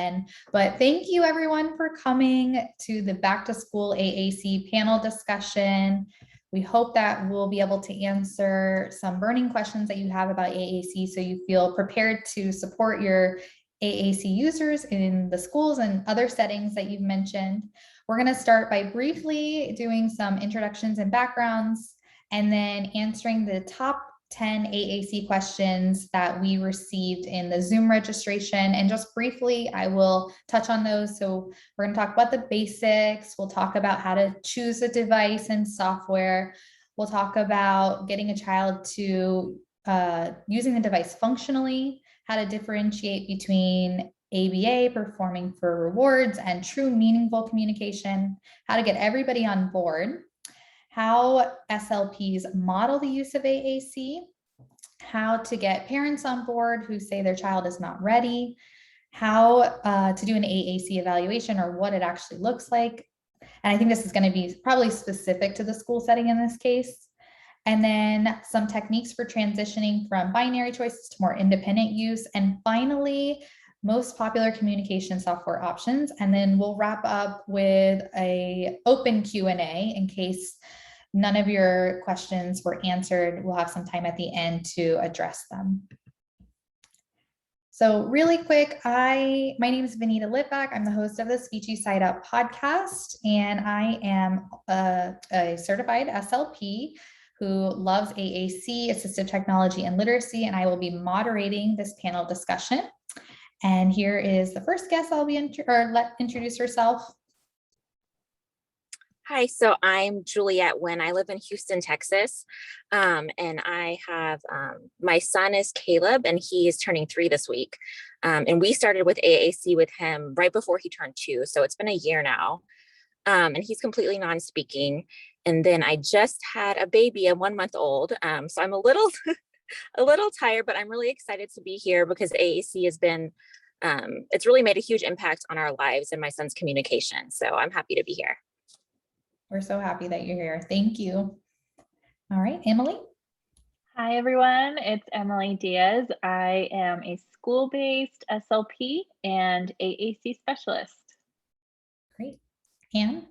again. But thank you everyone for coming to the Back to School AAC panel discussion. We hope that we'll be able to answer some burning questions that you have about AAC so you feel prepared to support your AAC users in the schools and other settings that you've mentioned. We're going to start by briefly doing some introductions and backgrounds, and then answering the top 10 AAC questions that we received in the Zoom registration. And just briefly, I will touch on those. So we're going to talk about the basics. We'll talk about how to choose a device and software. We'll talk about getting a child to using the device functionally, how to differentiate between ABA, performing for rewards, and true meaningful communication, how to get everybody on board, how SLPs model the use of AAC, how to get parents on board who say their child is not ready, how to do an AAC evaluation or what it actually looks like. And I think this is going to be probably specific to the school setting in this case. And then some techniques for transitioning from binary choices to more independent use. And finally, most popular communication software options. And then we'll wrap up with an open Q&A in case none of your questions were answered. We'll have some time at the end to address them. So really quick, my name is Vanita Litvack. I'm the host of the Speechy Side Up podcast, and I am a certified SLP who loves AAC, assistive technology and literacy, and I will be moderating this panel discussion. And here is the first guest I'll be introduce herself. Hi, so I'm Juliet Wynn. I live in Houston, Texas, and I have, my son is Caleb, and he is turning 3 this week. And we started with AAC with him right before he turned 2, so it's been a year now. And he's completely non-speaking. And then I just had a baby, a 1-month-old, so I'm a little, a little tired, but I'm really excited to be here because AAC has been, it's really made a huge impact on our lives and my son's communication. So I'm happy to be here. We're so happy that you're here. Thank you. All right, Emily. Hi, everyone. It's Emily Diaz. I am a school-based SLP and AAC specialist. Great. Anne.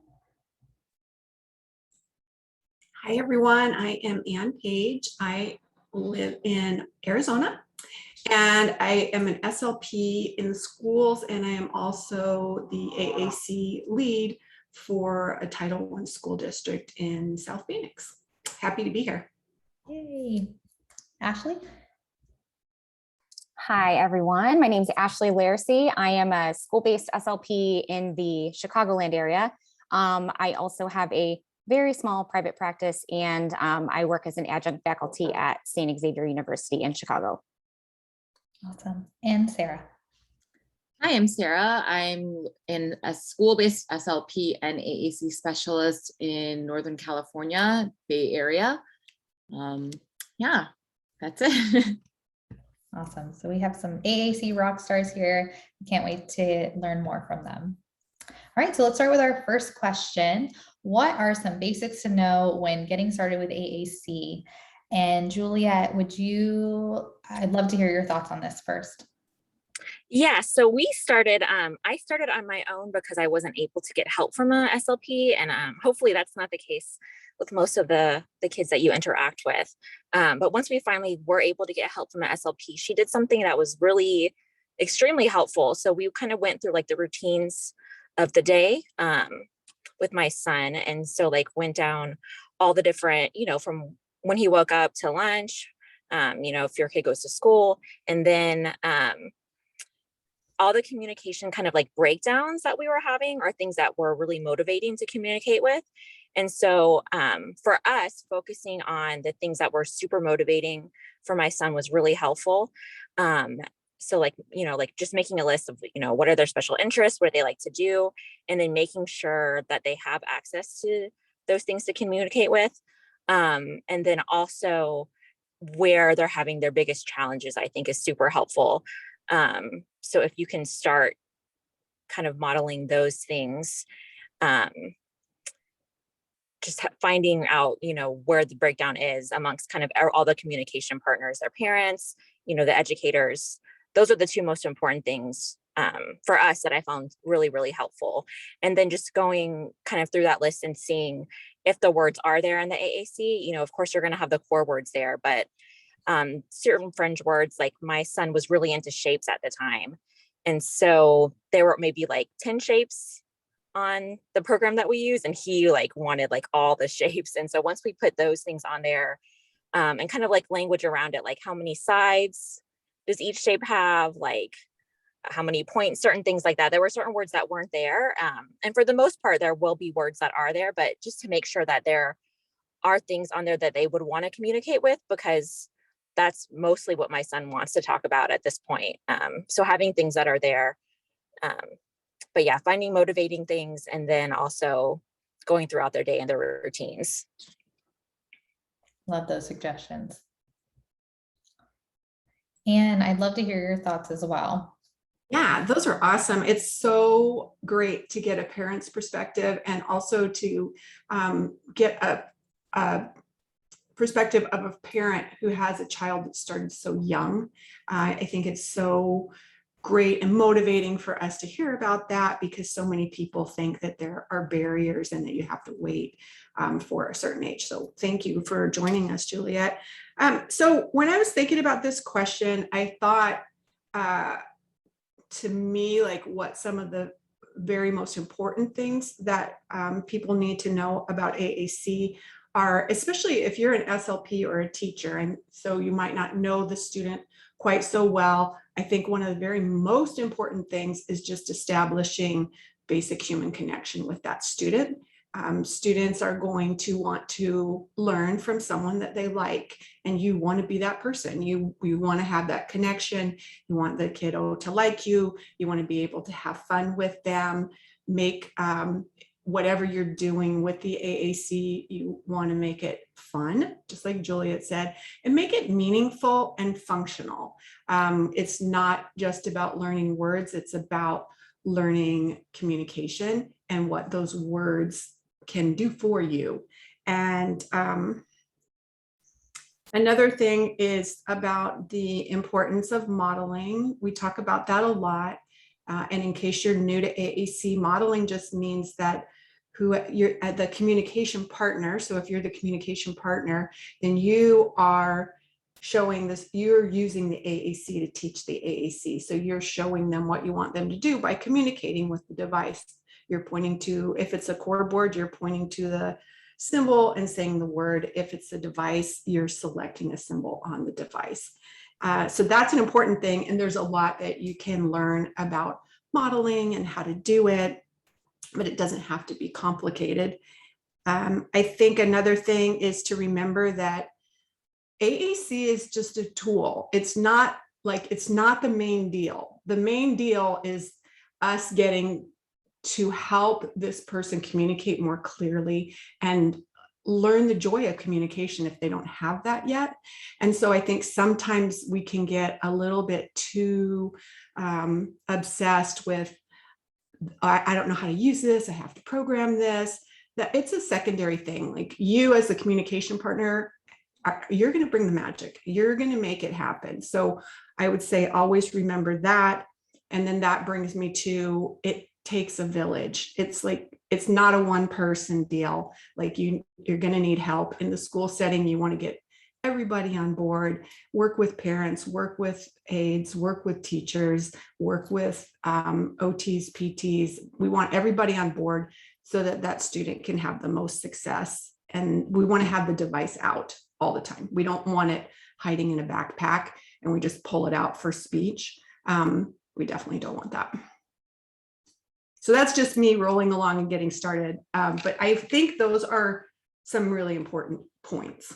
Hi, everyone. I am Ann Page. I live in Arizona, and I am an SLP in the schools, and I am also the AAC lead for a Title I school district in South Phoenix. Happy to be here. Yay. Ashley? Hi, everyone. My name is Ashley Larsey. I am a school-based SLP in the Chicagoland area. I also have a very small private practice, and I work as an adjunct faculty at St. Xavier University in Chicago. Awesome. And Sarah? Hi, I'm Sarah. I'm in a school-based SLP and AAC specialist in Northern California, Bay Area. Yeah, that's it. Awesome. So we have some AAC rock stars here. Can't wait to learn more from them. All right, so let's start with our first question. What are some basics to know when getting started with AAC? And Juliet, I'd love to hear your thoughts on this first. Yeah, so we started, I started on my own because I wasn't able to get help from a SLP, and hopefully that's not the case with most of the kids that you interact with. But once we finally were able to get help from an SLP, she did something that was really extremely helpful. So we kind of went through like the routines of the day with my son. And so like went down all the different, from when he woke up to lunch, if your kid goes to school, and then all the communication kind of like breakdowns that we were having are things that were really motivating to communicate with. And so for us, focusing on the things that were super motivating for my son was really helpful. So like just making a list of, what are their special interests, what do they like to do, and then making sure that they have access to those things to communicate with. And then also where they're having their biggest challenges, I think is super helpful. So if you can start kind of modeling those things, just finding out, where the breakdown is amongst kind of all the communication partners, their parents, the educators. Those are the two most important things for us that I found really, really helpful. And then just going kind of through that list and seeing if the words are there in the AAC, of course you're going to have the core words there, but certain fringe words, like my son was really into shapes at the time. And so there were maybe like 10 shapes on the program that we use, and he like wanted like all the shapes. And so once we put those things on there, and kind of like language around it, like how many sides does each shape have, like how many points, certain things like that. There were certain words that weren't there. And for the most part, there will be words that are there, but just to make sure that there are things on there that they would want to communicate with, because that's mostly what my son wants to talk about at this point. So having things that are there. But yeah, finding motivating things, and then also going throughout their day and their routines. Love those suggestions. And I'd love to hear your thoughts as well. Yeah, those are awesome. It's so great to get a parent's perspective, and also to get a perspective of a parent who has a child that started so young. I think it's so great and motivating for us to hear about that, because so many people think that there are barriers and that you have to wait for a certain age. So thank you for joining us, Juliet. So when I was thinking about this question, I thought, to me, like what some of the very most important things that people need to know about AAC are, especially if you're an SLP or a teacher, and so you might not know the student quite so well. I think one of the very most important things is just establishing basic human connection with that student. Students are going to want to learn from someone that they like, and you want to be that person. You want to have that connection. You want the kiddo to like you. You want to be able to have fun with them, make whatever you're doing with the AAC, you want to make it fun, just like Juliet said, and make it meaningful and functional. It's not just about learning words, it's about learning communication and what those words can do for you. And another thing is about the importance of modeling. We talk about that a lot. And in case you're new to AAC, modeling just means that you're at the communication partner. So if you're the communication partner, then you are showing this, you're using the AAC to teach the AAC. So you're showing them what you want them to do by communicating with the device. You're pointing to, if it's a core board, you're pointing to the symbol and saying the word. If it's a device, you're selecting a symbol on the device. So that's an important thing. And there's a lot that you can learn about modeling and how to do it, but it doesn't have to be complicated. I think another thing is to remember that AAC is just a tool. It's not the main deal. The main deal is us getting to help this person communicate more clearly and learn the joy of communication if they don't have that yet. And so I think sometimes we can get a little bit too obsessed with, I don't know how to use this, I have to program this. That it's a secondary thing. Like you as a communication partner, you're going to bring the magic. You're going to make it happen. So I would say always remember that. And then that brings me to, it takes a village. It's like, it's not a one person deal. Like you're going to need help in the school setting. You want to get everybody on board, work with parents, work with aides, work with teachers, work with OTs, PTs. We want everybody on board so that that student can have the most success. And we want to have the device out all the time. We don't want it hiding in a backpack and we just pull it out for speech. We definitely don't want that. So that's just me rolling along and getting started. But I think those are some really important points.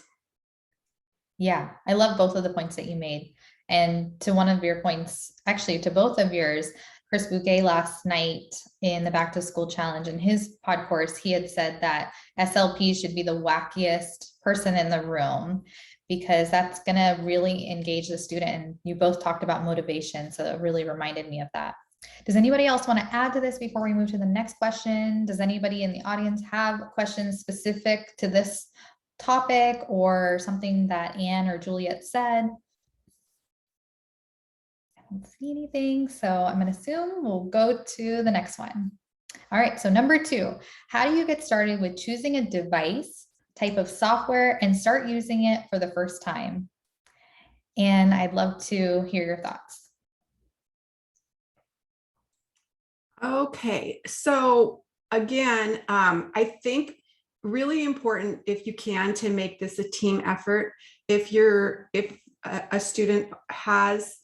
Yeah, I love both of the points that you made. And to one of your points, actually to both of yours, Chris Bouquet last night in the Back to School Challenge in his pod course, he had said that SLP should be the wackiest person in the room because that's going to really engage the student. And you both talked about motivation. So it really reminded me of that. Does anybody else want to add to this before we move to the next question? Does anybody in the audience have questions specific to this topic or something that Anne or Juliet said? don't see anything, so I'm going to assume we'll go to the next one. All right, so number 2, how do you get started with choosing a device, type of software, and start using it for the first time? And I'd love to hear your thoughts. Okay, so again, I think really important, if you can, to make this a team effort. If a student has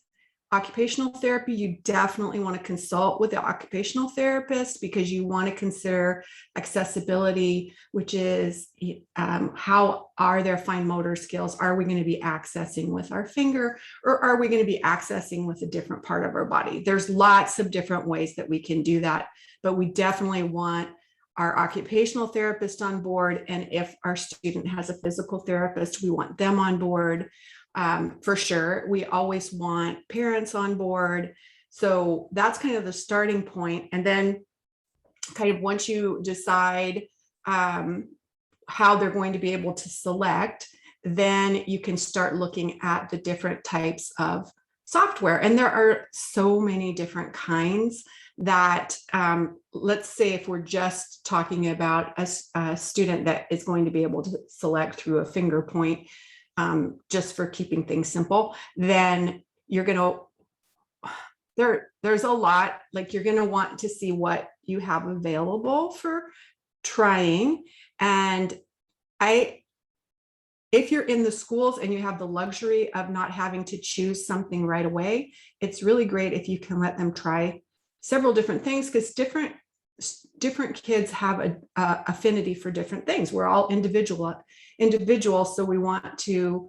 occupational therapy, you definitely want to consult with the occupational therapist, because you want to consider accessibility, which is how are their fine motor skills? Are we going to be accessing with our finger, or are we going to be accessing with a different part of our body? There's lots of different ways that we can do that, but we definitely want our occupational therapist on board. And if our student has a physical therapist, we want them on board. For sure. We always want parents on board. So that's kind of the starting point. And then kind of once you decide how they're going to be able to select, then you can start looking at the different types of software. And there are so many different kinds that, let's say if we're just talking about a student that is going to be able to select through a finger point, just for keeping things simple, then you're going to, there's a lot, like you're going to want to see what you have available for trying. And if you're in the schools and you have the luxury of not having to choose something right away, it's really great if you can let them try several different things, because different kids have a affinity for different things. We're all individuals, so we want to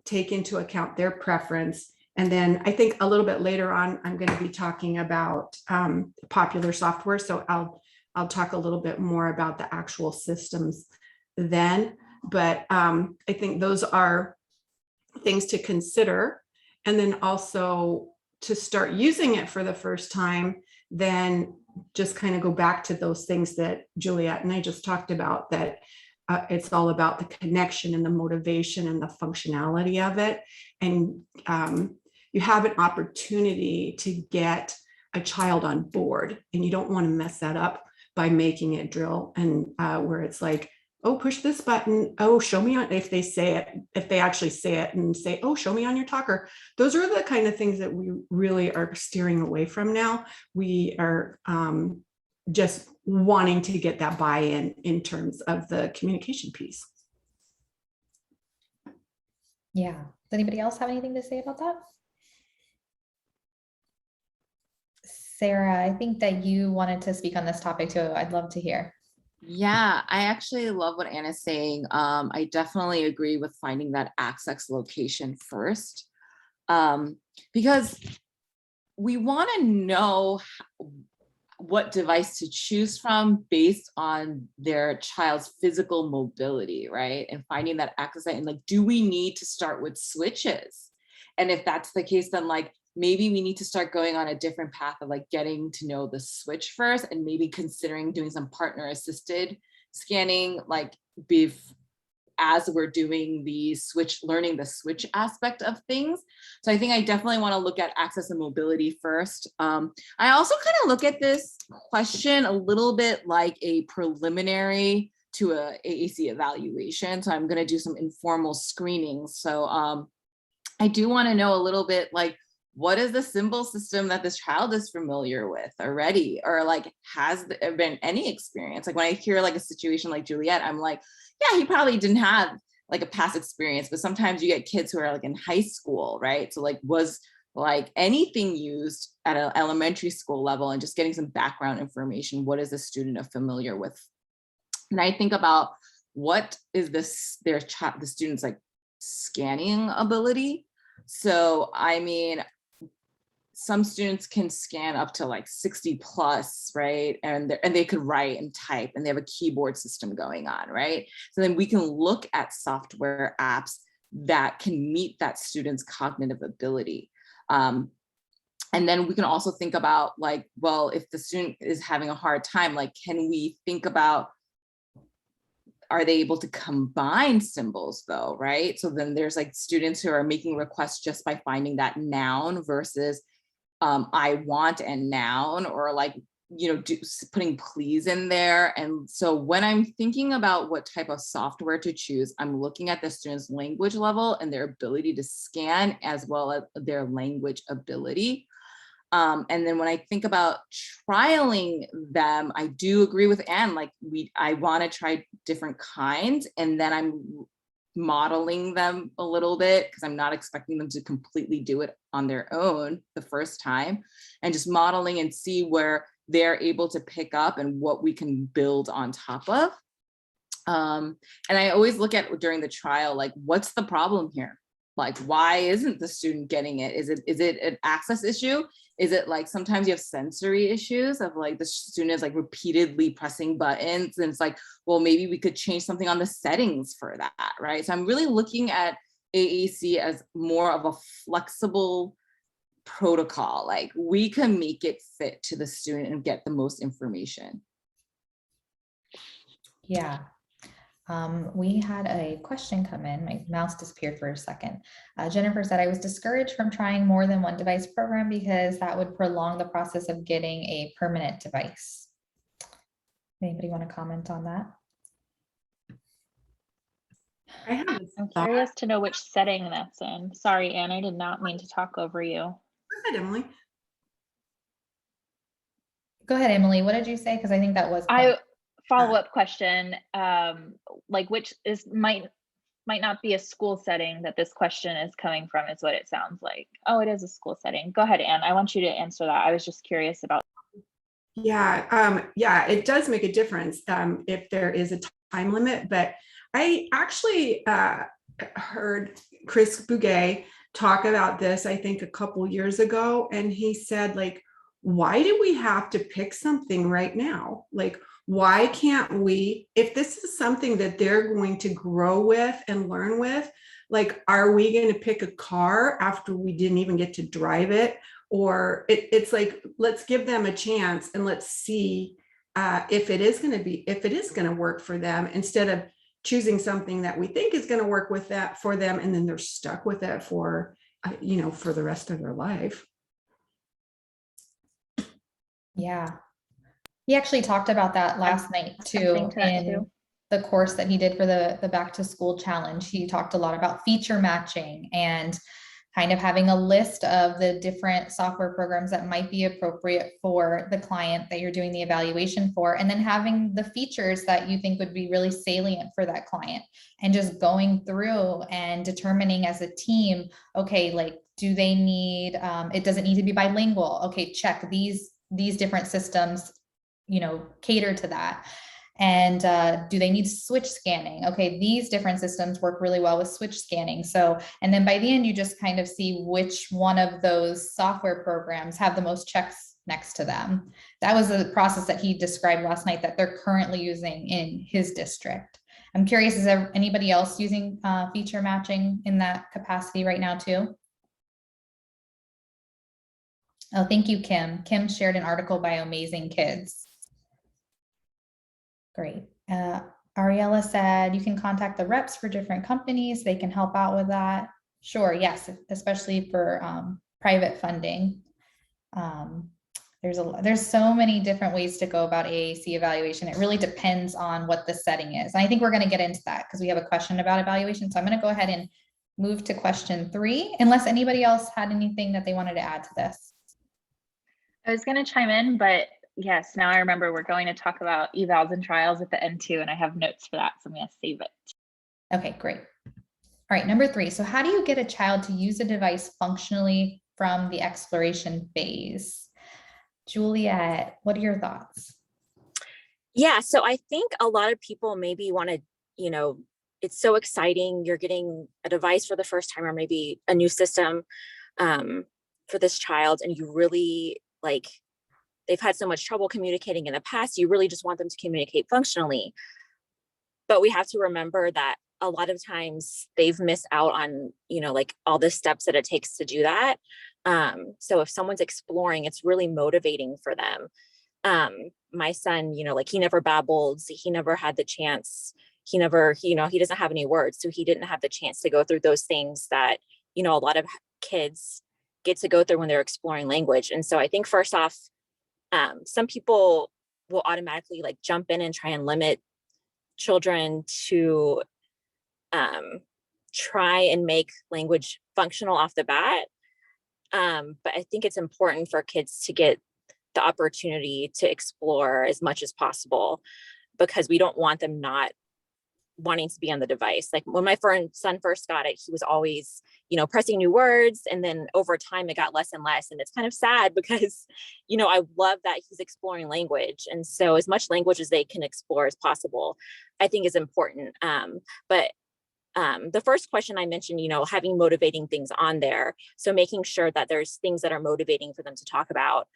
take into account their preference. And then I think a little bit later on, I'm going to be talking about popular software. So I'll talk a little bit more about the actual systems then. But I think those are things to consider. And then also to start using it for the first time, then just kind of go back to those things that Juliet and I just talked about, that it's all about the connection and the motivation and the functionality of it. And you have an opportunity to get a child on board, and you don't want to mess that up by making it drill and where it's like, oh, push this button. Oh, show me on, if they actually say it and say, oh, show me on your talker. Those are the kind of things that we really are steering away from now. We are just wanting to get that buy-in in terms of the communication piece. Yeah. Does anybody else have anything to say about that? Sarah, I think that you wanted to speak on this topic too. I'd love to hear. Yeah, I actually love what Anna's saying. I definitely agree with finding that access location first, because we want to know what device to choose from based on their child's physical mobility, right? And finding that access, and like, do we need to start with switches? And if that's the case, then like, maybe we need to start going on a different path of like getting to know the switch first, and maybe considering doing some partner assisted scanning, like as we're doing the switch, learning the switch aspect of things. So I think I definitely want to look at access and mobility first. I also kind of look at this question a little bit like a preliminary to a AAC evaluation. So I'm going to do some informal screenings. So I do want to know a little bit like, what is the symbol system that this child is familiar with already? Or like, has there been any experience? Like when I hear like a situation like Juliet, I'm like, yeah, he probably didn't have like a past experience, but sometimes you get kids who are like in high school, right? So like, was like anything used at an elementary school level, and just getting some background information. What is the student familiar with? And I think about what is the student's like scanning ability. So, I mean, some students can scan up to like 60 plus, right? And they could write and type, and they have a keyboard system going on, right? So then we can look at software apps that can meet that student's cognitive ability. And then we can also think about like, well, if the student is having a hard time, like, can we think about, are they able to combine symbols though, right? So then there's like students who are making requests just by finding that noun versus I want and noun, or like, putting please in there. And so when I'm thinking about what type of software to choose, I'm looking at the student's language level and their ability to scan, as well as their language ability. And then when I think about trialing them, I do agree with Anne, like I want to try different kinds, and then I'm modeling them a little bit, because I'm not expecting them to completely do it on their own the first time, and just modeling and see where they're able to pick up and what we can build on top of. And I always look at during the trial, like, what's the problem here? Like, why isn't the student getting it? Is it an access issue? Is it like sometimes you have sensory issues of like the student is like repeatedly pressing buttons, and it's like, well, maybe we could change something on the settings for that, right? So I'm really looking at AAC as more of a flexible protocol. Like, we can make it fit to the student and get the most information. Yeah. We had a question come in. My mouse disappeared for a second. Jennifer said, I was discouraged from trying more than one device program because that would prolong the process of getting a permanent device. Anybody want to comment on that? I have a I'm thought. curious to know which setting that's in. Sorry, Anne, I did not mean to talk over you. Go ahead, Emily. Go ahead, Emily. What did you say? Because I think that was Follow-up question, like which is might not be a school setting that this question is coming from, is what it sounds like. Oh, it is a school setting. Go ahead, Anne. I want you to answer that. I was just curious about. Yeah, it does make a difference if there is a time limit, but I actually heard Chris Bouguet talk about this, I think a couple years ago, and he said, like, why do we have to pick something right now? Like, why can't we, if this is something that they're going to grow with and learn with, like, are we going to pick a car after we didn't even get to drive it? Or it's like, let's give them a chance and let's see if it is going to work for them, instead of choosing something that we think is going to work with that for them, and then they're stuck with it for the rest of their life. Yeah. He actually talked about that last night too, in the course that he did for the back to school challenge. He talked a lot about feature matching and kind of having a list of the different software programs that might be appropriate for the client that you're doing the evaluation for, and then having the features that you think would be really salient for that client, and just going through and determining as a team, okay, like, do they need, it doesn't need to be bilingual. Okay, check these different systems, cater to that. And do they need switch scanning? Okay, these different systems work really well with switch scanning. So, and then by the end, you just kind of see which one of those software programs have the most checks next to them. That was the process that he described last night that they're currently using in his district. I'm curious, is there anybody else using feature matching in that capacity right now too? Oh, thank you, Kim. Kim shared an article by Amazing Kids. Great. Ariella said, you can contact the reps for different companies. They can help out with that. Sure, yes, especially for private funding. There's so many different ways to go about AAC evaluation. It really depends on what the setting is. And I think we're going to get into that because we have a question about evaluation. So I'm going to go ahead and move to question 3, unless anybody else had anything that they wanted to add to this. I was going to chime in, but yes, now I remember we're going to talk about evals and trials at the end too, and I have notes for that, so I'm going to save it. Okay, great. All right, number 3. So how do you get a child to use a device functionally from the exploration phase? Juliet, what are your thoughts? Yeah, so I think a lot of people maybe want to, it's so exciting. You're getting a device for the first time, or maybe a new system for this child, and you really they've had so much trouble communicating in the past. You really just want them to communicate functionally. But we have to remember that a lot of times they've missed out on, all the steps that it takes to do that. So if someone's exploring, it's really motivating for them. My son, he never babbled. He never had the chance. He doesn't have any words. So he didn't have the chance to go through those things that, a lot of kids get to go through when they're exploring language. And so I think first off, some people will automatically like jump in and try and limit children to try and make language functional off the bat. But I think it's important for kids to get the opportunity to explore as much as possible, because we don't want them not wanting to be on the device. Like when my son first got it, he was always, pressing new words. And then over time it got less and less. And it's kind of sad because, I love that he's exploring language. And so as much language as they can explore as possible, I think is important. But the first question I mentioned, having motivating things on there. So making sure that there's things that are motivating for them to talk about.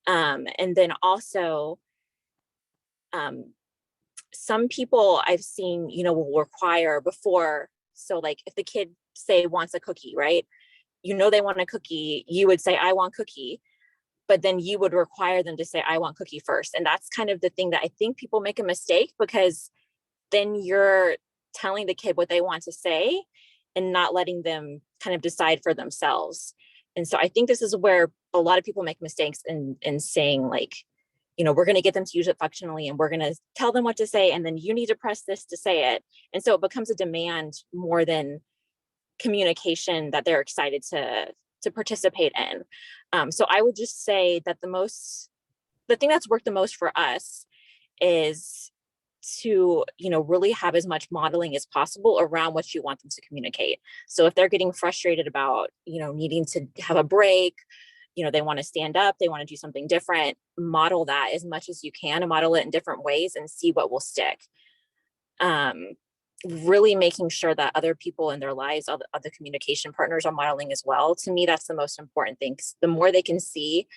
And then also, some people I've seen, will require before. So like if the kid say wants a cookie, right? They want a cookie, you would say, I want cookie, but then you would require them to say, I want cookie first. And that's kind of the thing that I think people make a mistake, because then you're telling the kid what they want to say and not letting them kind of decide for themselves. And so I think this is where a lot of people make mistakes in saying like, we're going to get them to use it functionally and we're going to tell them what to say. And then you need to press this to say it. And so it becomes a demand more than communication that they're excited to participate in. So I would just say that the thing that's worked the most for us is to, really have as much modeling as possible around what you want them to communicate. So if they're getting frustrated about, needing to have a break, they want to stand up, they want to do something different, model that as much as you can and model it in different ways and see what will stick. Really making sure that other people in their lives, other communication partners are modeling as well. To me, that's the most important thing. 'Cause the more they can see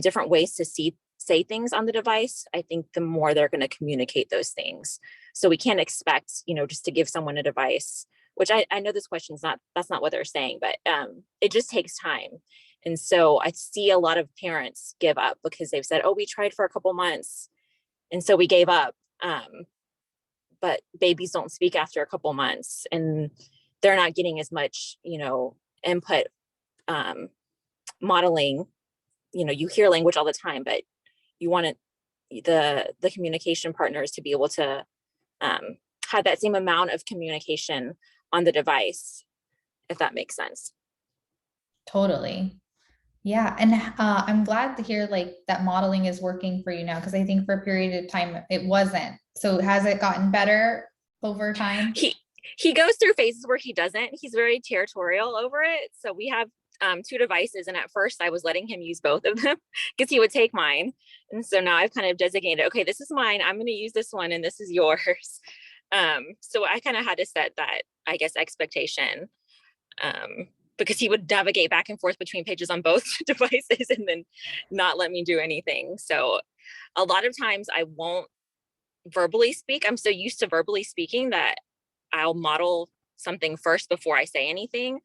different ways to say things on the device, I think the more they're going to communicate those things. So we can't expect, just to give someone a device, which I know this question's that's not what they're saying, but it just takes time. And so I see a lot of parents give up because they've said, oh, we tried for a couple months and so we gave up. But babies don't speak after a couple months and they're not getting as much, input, modeling. You hear language all the time, but you want the communication partners to be able to have that same amount of communication on the device, if that makes sense. Totally. Yeah. And I'm glad to hear like that modeling is working for you now, because I think for a period of time it wasn't. So has it gotten better over time? He goes through phases where he doesn't. He's very territorial over it. So we have 2 devices, and at first I was letting him use both of them because he would take mine. And so now I've kind of designated, okay, this is mine, I'm going to use this one and this is yours. So I kind of had to set that, I guess, expectation, because he would navigate back and forth between pages on both devices and then not let me do anything. So a lot of times I won't verbally speak. I'm so used to verbally speaking that I'll model something first before I say anything.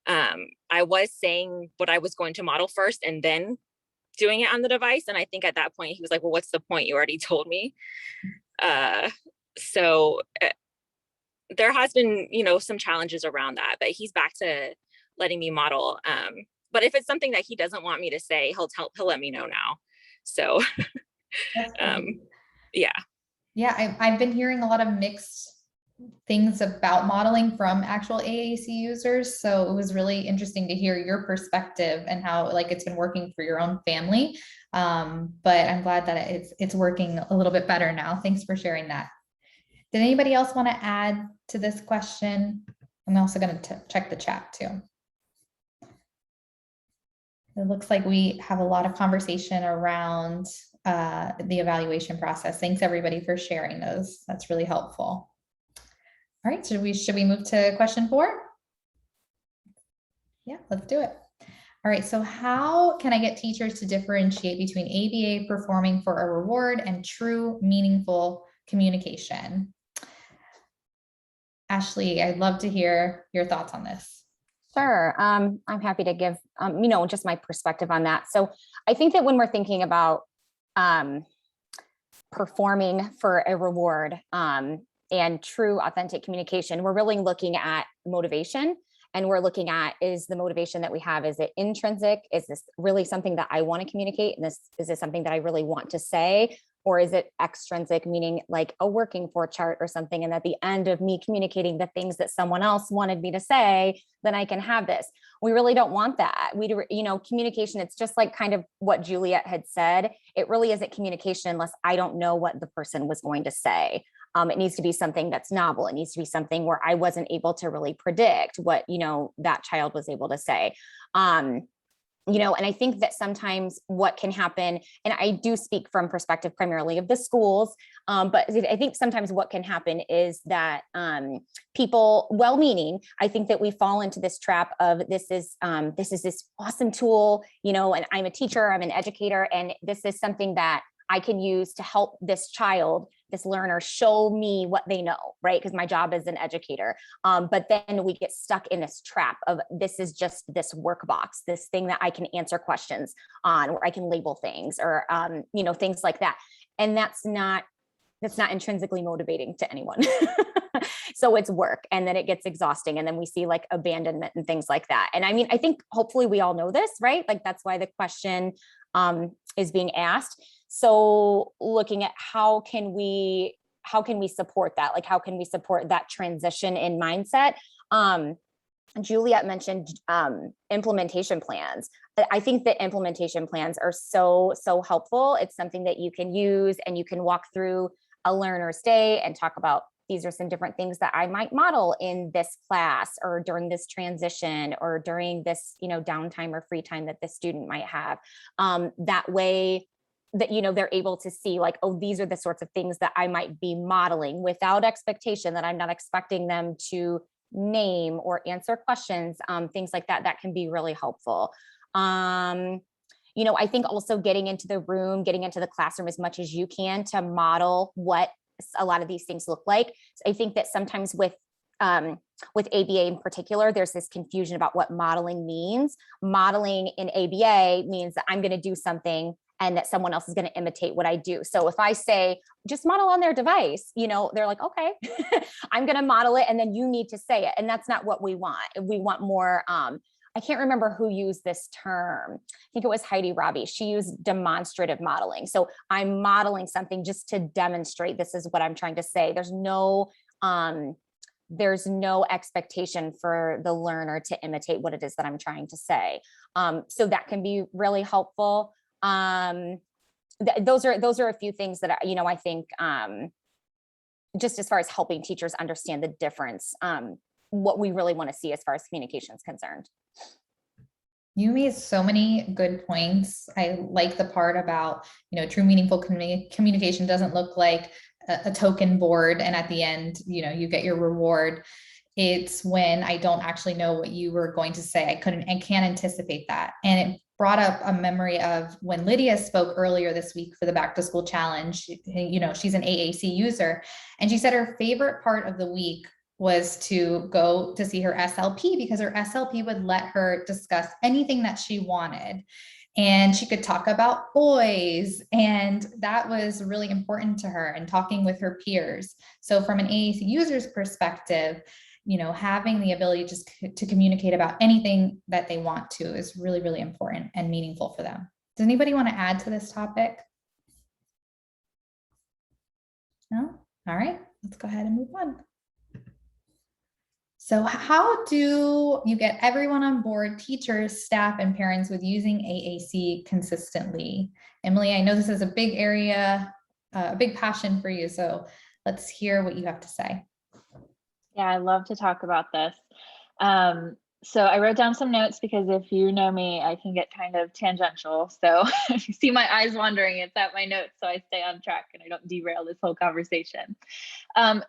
I was saying what I was going to model first and then doing it on the device. And I think at that point he was like, well, what's the point? You already told me. So there has been, some challenges around that, but he's back to letting me model. But if it's something that he doesn't want me to say, he'll let me know now. So, yeah. Yeah, I've been hearing a lot of mixed things about modeling from actual AAC users. So it was really interesting to hear your perspective and how like it's been working for your own family. But I'm glad that it's working a little bit better now. Thanks for sharing that. Did anybody else want to add to this question? I'm also going to check the chat too. It looks like we have a lot of conversation around the evaluation process. Thanks everybody for sharing those. That's really helpful. All right, should we move to question 4? Yeah, let's do it. All right, so how can I get teachers to differentiate between ABA performing for a reward and true meaningful communication? Ashley, I'd love to hear your thoughts on this. Sure. I'm happy to give, just my perspective on that. So I think that when we're thinking about performing for a reward and true authentic communication, we're really looking at motivation and we're looking at, is the motivation that we have, is it intrinsic? Is this really something that I want to communicate? And is this something that I really want to say? Or is it extrinsic, meaning like a working for chart or something? And at the end of me communicating the things that someone else wanted me to say, then I can have this. We really don't want that. Communication, it's just like kind of what Juliet had said. It really isn't communication unless I don't know what the person was going to say. It needs to be something that's novel. It needs to be something where I wasn't able to really predict what, that child was able to say. And I think that sometimes what can happen, and I do speak from perspective primarily of the schools, but I think sometimes what can happen is that people, well-meaning, I think that we fall into this trap of this is this awesome tool, and I'm a teacher, I'm an educator, and this is something that I can use to help this child, this learner, show me what they know, right? Because my job as an educator. But then we get stuck in this trap of this is just this work box, this thing that I can answer questions on, or I can label things, or things like that. And that's not intrinsically motivating to anyone. So it's work, and then it gets exhausting, and then we see like abandonment and things like that. And I mean, I think hopefully we all know this, right? Like that's why the question is being asked. So looking at how can we support that? Like, how can we support that transition in mindset? Juliet mentioned implementation plans. I think that implementation plans are so helpful. It's something that you can use, and you can walk through a learner's day and talk about, these are some different things that I might model in this class, or during this transition, or during this, downtime or free time that the student might have. That way that, they're able to see like, oh, these are the sorts of things that I might be modeling without expectation, that I'm not expecting them to name or answer questions, things like that, that can be really helpful. I think also getting into the room, getting into the classroom as much as you can to model what a lot of these things look like. So I think that sometimes with ABA in particular, there's this confusion about what modeling means. Modeling in ABA means that I'm going to do something and that someone else is going to imitate what I do. So if I say, just model on their device, they're like, okay, I'm going to model it, and then you need to say it. And that's not what we want. We want more, I can't remember who used this term. I think it was Heidi Robbie. She used demonstrative modeling. So I'm modeling something just to demonstrate this is what I'm trying to say. There's no expectation for the learner to imitate what it is that I'm trying to say. So that can be really helpful. Those are a few things that, I think, just as far as helping teachers understand the difference, what we really want to see as far as communication is concerned. You made so many good points. I like the part about, true meaningful communication doesn't look like a token board, and at the end, you get your reward. It's when I don't actually know what you were going to say. I can't anticipate that. And it brought up a memory of when Lydia spoke earlier this week for the Back to School Challenge. She's an AAC user, and she said her favorite part of the week was to go to see her SLP, because her SLP would let her discuss anything that she wanted. And she could talk about boys, and that was really important to her, and talking with her peers. So from an AAC user's perspective, having the ability just to communicate about anything that they want to is really, really important and meaningful for them. Does anybody want to add to this topic? No? All right, let's go ahead and move on. So how do you get everyone on board, teachers, staff, and parents, with using AAC consistently? Emily, I know this is a big area, a big passion for you. So let's hear what you have to say. Yeah, I love to talk about this. So I wrote down some notes, because if you know me, I can get kind of tangential. So if you see my eyes wandering, it's at my notes, so I stay on track and I don't derail this whole conversation.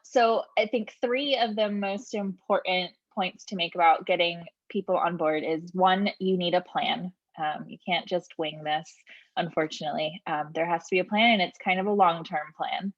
So I think 3 of the most important points to make about getting people on board is, 1, you need a plan. You can't just wing this, unfortunately. There has to be a plan, and it's kind of a long-term plan.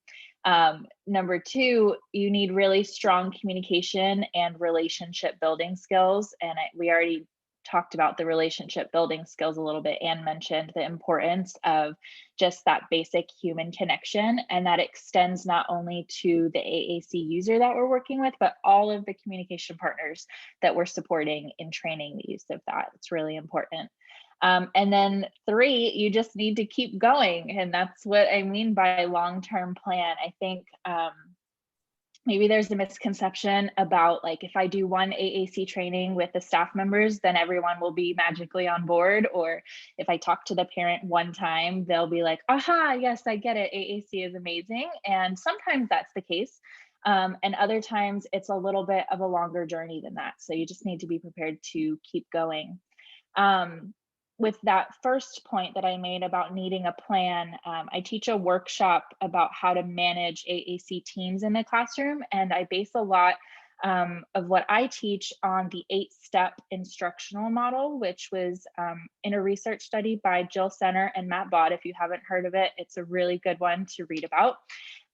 Number 2, you need really strong communication and relationship building skills. And we already talked about the relationship building skills a little bit and mentioned the importance of just that basic human connection. And that extends not only to the AAC user that we're working with, but all of the communication partners that we're supporting in training the use of that. It's really important. And then 3, you just need to keep going. And that's what I mean by long-term plan. I think maybe there's a misconception about like, if I do one AAC training with the staff members, then everyone will be magically on board. Or if I talk to the parent one time, they'll be like, aha, yes, I get it. AAC is amazing. And sometimes that's the case. And other times it's a little bit of a longer journey than that. So you just need to be prepared to keep going. With that first point that I made about needing a plan, I teach a workshop about how to manage AAC teams in the classroom. And I base a lot of what I teach on the 8-step instructional model, which was in a research study by Jill Center and Matt Bott. If you haven't heard of it, it's a really good one to read about.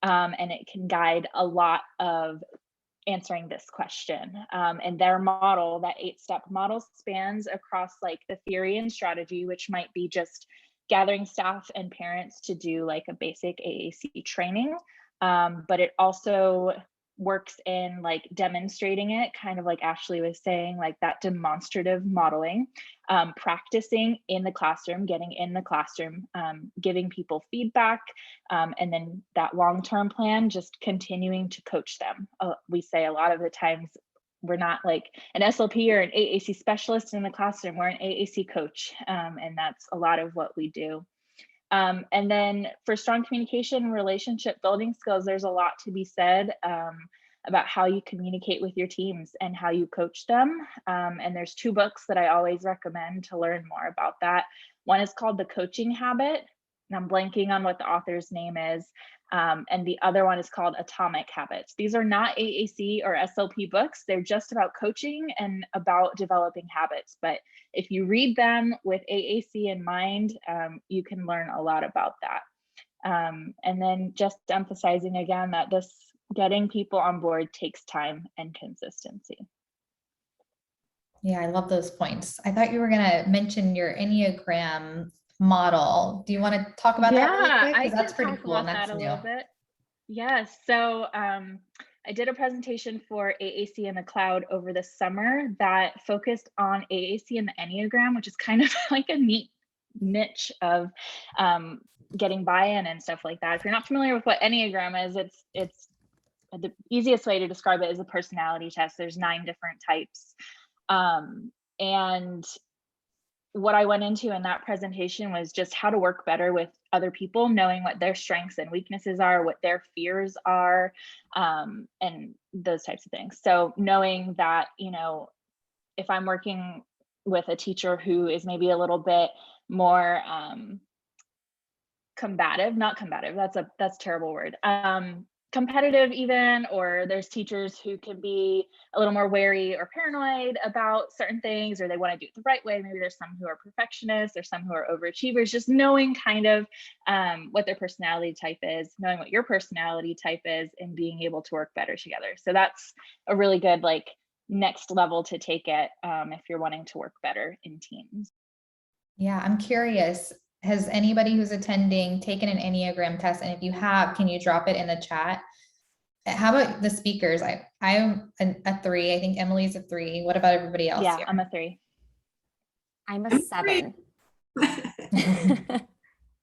And it can guide a lot of answering this question. And their model, that 8-step model, spans across like the theory and strategy, which might be just gathering staff and parents to do like a basic AAC training. But it also works in like demonstrating it, kind of like Ashley was saying, like that demonstrative modeling, practicing in the classroom, getting in the classroom, giving people feedback, and then that long-term plan, just continuing to coach them. We say a lot of the times, we're not like an SLP or an AAC specialist in the classroom, we're an AAC coach, and that's a lot of what we do. And then for strong communication, relationship building skills, there's a lot to be said about how you communicate with your teams and how you coach them. And there's 2 books that I always recommend to learn more about that. One is called The Coaching Habit, and I'm blanking on what the author's name is. And the other one is called Atomic Habits. These are not AAC or SLP books. They're just about coaching and about developing habits. But if you read them with AAC in mind, you can learn a lot about that. And then just emphasizing again that this getting people on board takes time and consistency. Yeah, I love those points. I thought you were going to mention your Enneagram model. Do you want to talk about that really quick? I 'Cause that's can pretty talk cool and about that's that a new. little bit. Yes, so I did a presentation for AAC in the cloud over the summer that focused on AAC and the Enneagram, which is kind of like a neat niche of getting buy-in and stuff like that. If you're not familiar with what Enneagram is, it's the easiest way to describe it is a personality test. There's 9 different types. And what I went into in that presentation was just how to work better with other people, knowing what their strengths and weaknesses are, what their fears are, and those types of things. So knowing that, you know, if I'm working with a teacher who is maybe a little bit more combative, not combative, that's a terrible word, competitive even, or there's teachers who can be a little more wary or paranoid about certain things, or they want to do it the right way. Maybe there's some who are perfectionists, there's some who are overachievers. Just knowing kind of what their personality type is, knowing what your personality type is, and being able to work better together. So that's a really good like next level to take it if you're wanting to work better in teams. Yeah, I'm curious. Has anybody who's attending taken an Enneagram test? And if you have, can you drop it in the chat? How about the speakers? I'm a 3. I think Emily's a 3. What about everybody else? Yeah, here? I'm a 3. I'm a 7.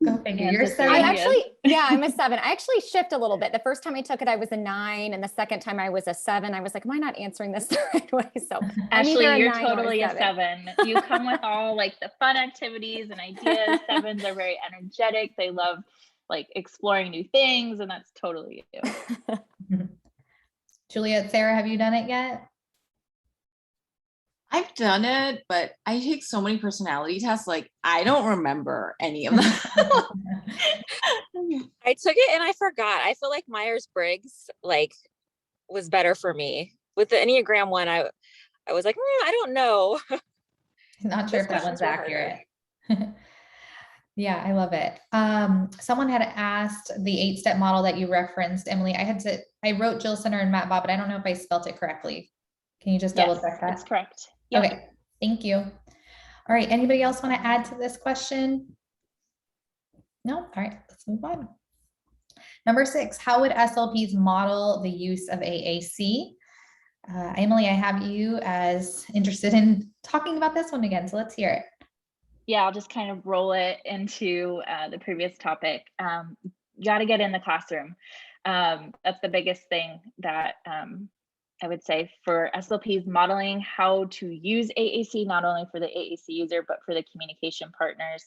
Go figure. Anne's You're a 3. 7. I Yes. actually, yeah, I'm a 7. I actually shift a little bit. The first time I took it, I was a 9. And the second time I was a 7. I was like, am I not answering this the right way? So I'm either Ashley, a you're 9 or totally a 7. You come with all like the fun activities and ideas. 7s are very energetic. They love like exploring new things, and that's totally you. Juliet, Sarah, have you done it yet? I've done it, but I take so many personality tests, like I don't remember any of them. I took it and I forgot. I feel like Myers-Briggs like was better for me. With the Enneagram one, I was like, I don't know. Not sure if that one's accurate. Yeah, I love it. Someone had asked the 8-step model that you referenced, Emily. I wrote Jill Center and Matt Bob, but I don't know if I spelled it correctly. Can you just double check that? That's correct. Yep. Okay, thank you. All right, anybody else want to add to this question? No? All right, let's move on. Number 6, how would SLPs model the use of AAC? Emily, I have you as interested in talking about this one again, so let's hear it. Yeah, I'll just kind of roll it into the previous topic. You got to get in the classroom. That's the biggest thing that I would say for SLPs modeling how to use AAC, not only for the AAC user, but for the communication partners.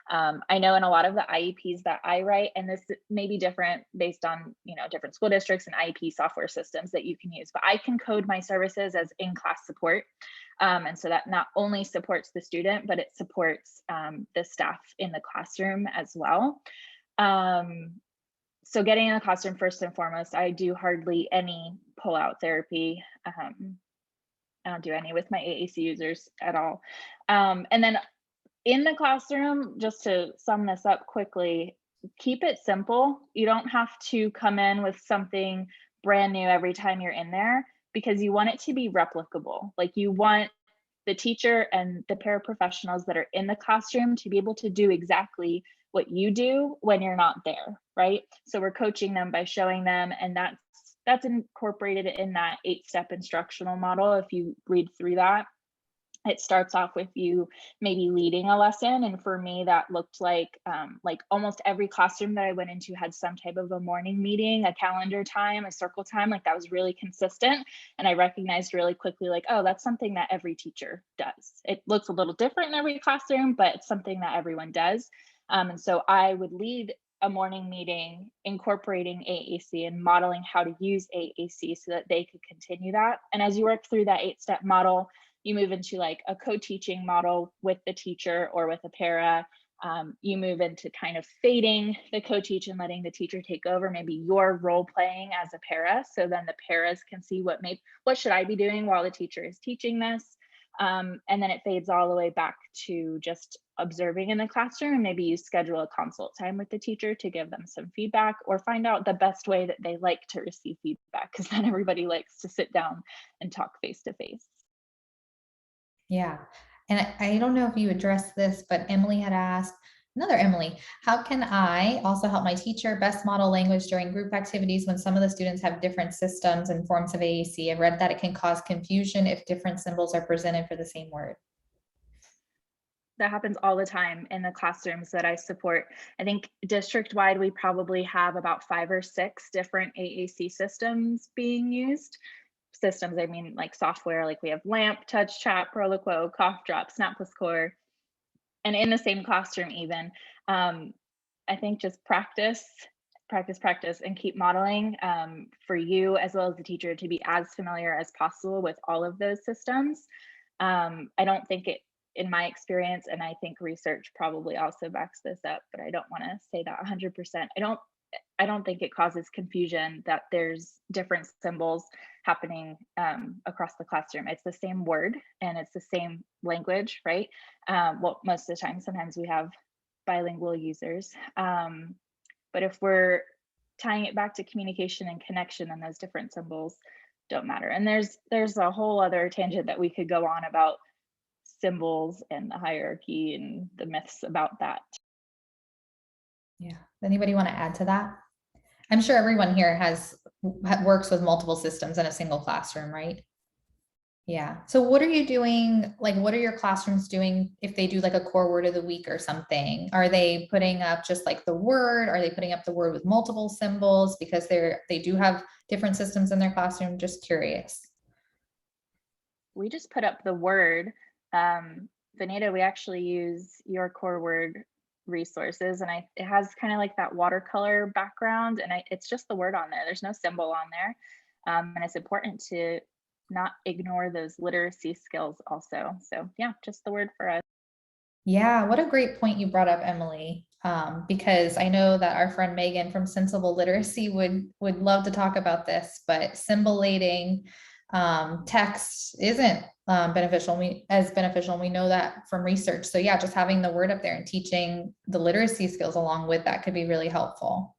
I know in a lot of the IEPs that I write, and this may be different based on, different school districts and IEP software systems that you can use, but I can code my services as in-class support. And so that not only supports the student, but it supports the staff in the classroom as well. So getting in the classroom, first and foremost, I do hardly any pull-out therapy. I don't do any with my AAC users at all. And then in the classroom, just to sum this up quickly, keep it simple. You don't have to come in with something brand new every time you're in there, because you want it to be replicable. Like, you want the teacher and the paraprofessionals that are in the classroom to be able to do exactly what you do when you're not there, right? So we're coaching them by showing them, and that's incorporated in that 8-step instructional model. If you read through that, it starts off with you maybe leading a lesson. And for me, that looked like almost every classroom that I went into had some type of a morning meeting, a calendar time, a circle time, like that was really consistent. And I recognized really quickly, like, oh, that's something that every teacher does. It looks a little different in every classroom, but it's something that everyone does. And so I would lead a morning meeting incorporating AAC and modeling how to use AAC so that they could continue that. And as you work through that 8-step model, you move into like a co-teaching model with the teacher or with a para. You move into kind of fading the co-teach and letting the teacher take over, maybe your role playing as a para. So then the paras can see what should I be doing while the teacher is teaching this. And then it fades all the way back to just observing in the classroom. And maybe you schedule a consult time with the teacher to give them some feedback, or find out the best way that they like to receive feedback, because not everybody likes to sit down and talk face to face. Yeah. And I don't know if you addressed this, but Emily had asked, another Emily, how can I also help my teacher best model language during group activities when some of the students have different systems and forms of AAC? I've read that it can cause confusion if different symbols are presented for the same word. That happens all the time in the classrooms that I support. I think district-wide, we probably have about 5 or 6 different AAC systems being used. Systems, I mean, like software, like we have LAMP, Touch Chat, Proloquo, Cough Drop, Snap Plus Core, and in the same classroom even. I think just practice, and keep modeling for you as well as the teacher to be as familiar as possible with all of those systems. I don't think it, in my experience, and I think research probably also backs this up, but I don't want to say that 100%. I don't think it causes confusion that there's different symbols happening across the classroom. It's the same word and it's the same language, right? Well, most of the time, sometimes we have bilingual users. But if we're tying it back to communication and connection, then those different symbols don't matter. And there's a whole other tangent that we could go on about symbols and the hierarchy and the myths about that. Yeah. Anybody want to add to that? I'm sure everyone here works with multiple systems in a single classroom, right? Yeah. So what are you doing? Like, what are your classrooms doing if they do like a core word of the week or something? Are they putting up just like the word? Are they putting up the word with multiple symbols because they do have different systems in their classroom? Just curious. We just put up the word. Vanita, we actually use your core word resources, and it has kind of like that watercolor background, and it's just the word on there. There's no symbol on there. And it's important to not ignore those literacy skills also. So yeah, just the word for us. Yeah, what a great point you brought up, Emily. Because I know that our friend Megan from Sensible Literacy would love to talk about this, but symbolating text isn't beneficial. We know that from research. So yeah, just having the word up there and teaching the literacy skills along with that could be really helpful.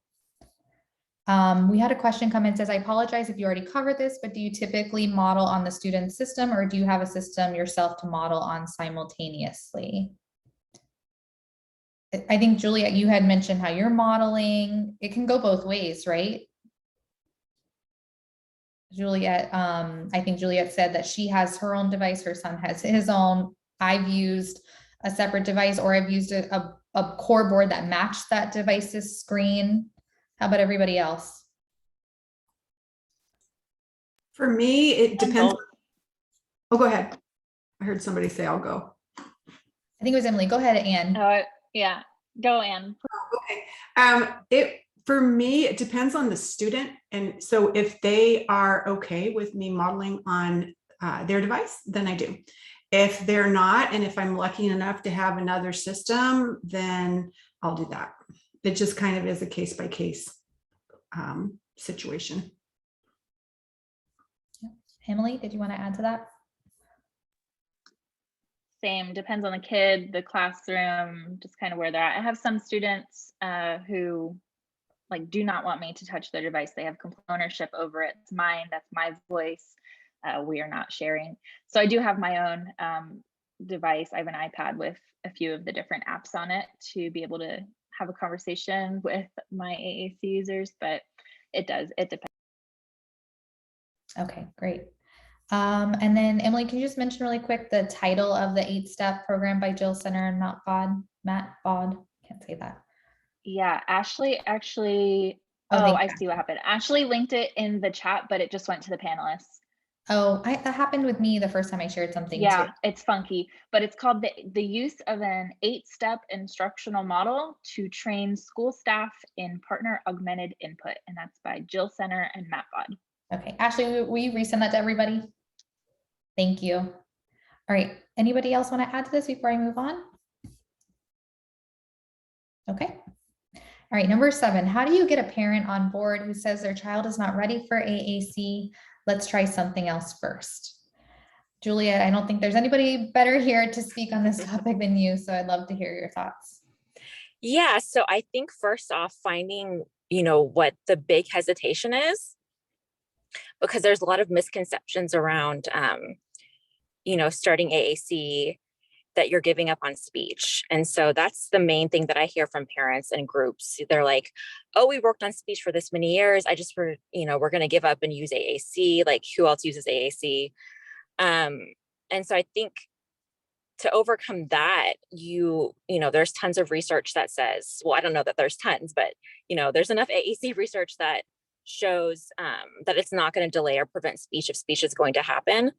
We had a question come in, says, I apologize if you already covered this, but do you typically model on the student system or do you have a system yourself to model on simultaneously? I think Juliet, you had mentioned how you're modeling. It can go both ways, right? Juliet, I think Juliet said that she has her own device, her son has his own. I've used a separate device, or I've used a core board that matched that device's screen. How about everybody else? For me, it And depends. both. Oh, go ahead. I heard somebody say I'll go. I think it was Emily. Go ahead, Anne. Yeah, go Ann. Okay. For me, it depends on the student. And so if they are okay with me modeling on their device, then I do. If they're not, and if I'm lucky enough to have another system, then I'll do that. It just kind of is a case by case situation. Emily, did you want to add to that? Same, depends on the kid, the classroom, just kind of where they're at. I have some students who like do not want me to touch their device. They have complete ownership over it. It's mine, that's my voice. We are not sharing. So I do have my own device. I have an iPad with a few of the different apps on it to be able to have a conversation with my AAC users, but it depends. Okay, great. And then Emily, can you just mention really quick the title of the 8-step program by Jill Center and Matt Bod? Can't say that. Yeah, Ashley actually, thank I you. see what happened. Ashley linked it in the chat, but it just went to the panelists. Oh, that happened with me the first time I shared something Yeah, too. it's funky, but it's called the use of an 8-step instructional model to train school staff in partner augmented input. And that's by Jill Center and Matt Bod. Okay, Ashley, will you resend that to everybody? Thank you. All right, anybody else want to add to this before I move on? Okay. All right, number 7, how do you get a parent on board who says their child is not ready for AAC? Let's try something else first. Juliet, I don't think there's anybody better here to speak on this topic than you, so I'd love to hear your thoughts. Yeah, so I think first off, finding, what the big hesitation is, because there's a lot of misconceptions around, starting AAC, that you're giving up on speech. And so that's the main thing that I hear from parents and groups. They're like, oh, we worked on speech for this many years. we're going to give up and use AAC. Like, who else uses AAC? And so I think to overcome that, there's tons of research that says, well, I don't know that there's tons, but there's enough AAC research that shows that it's not going to delay or prevent speech if speech is going to happen.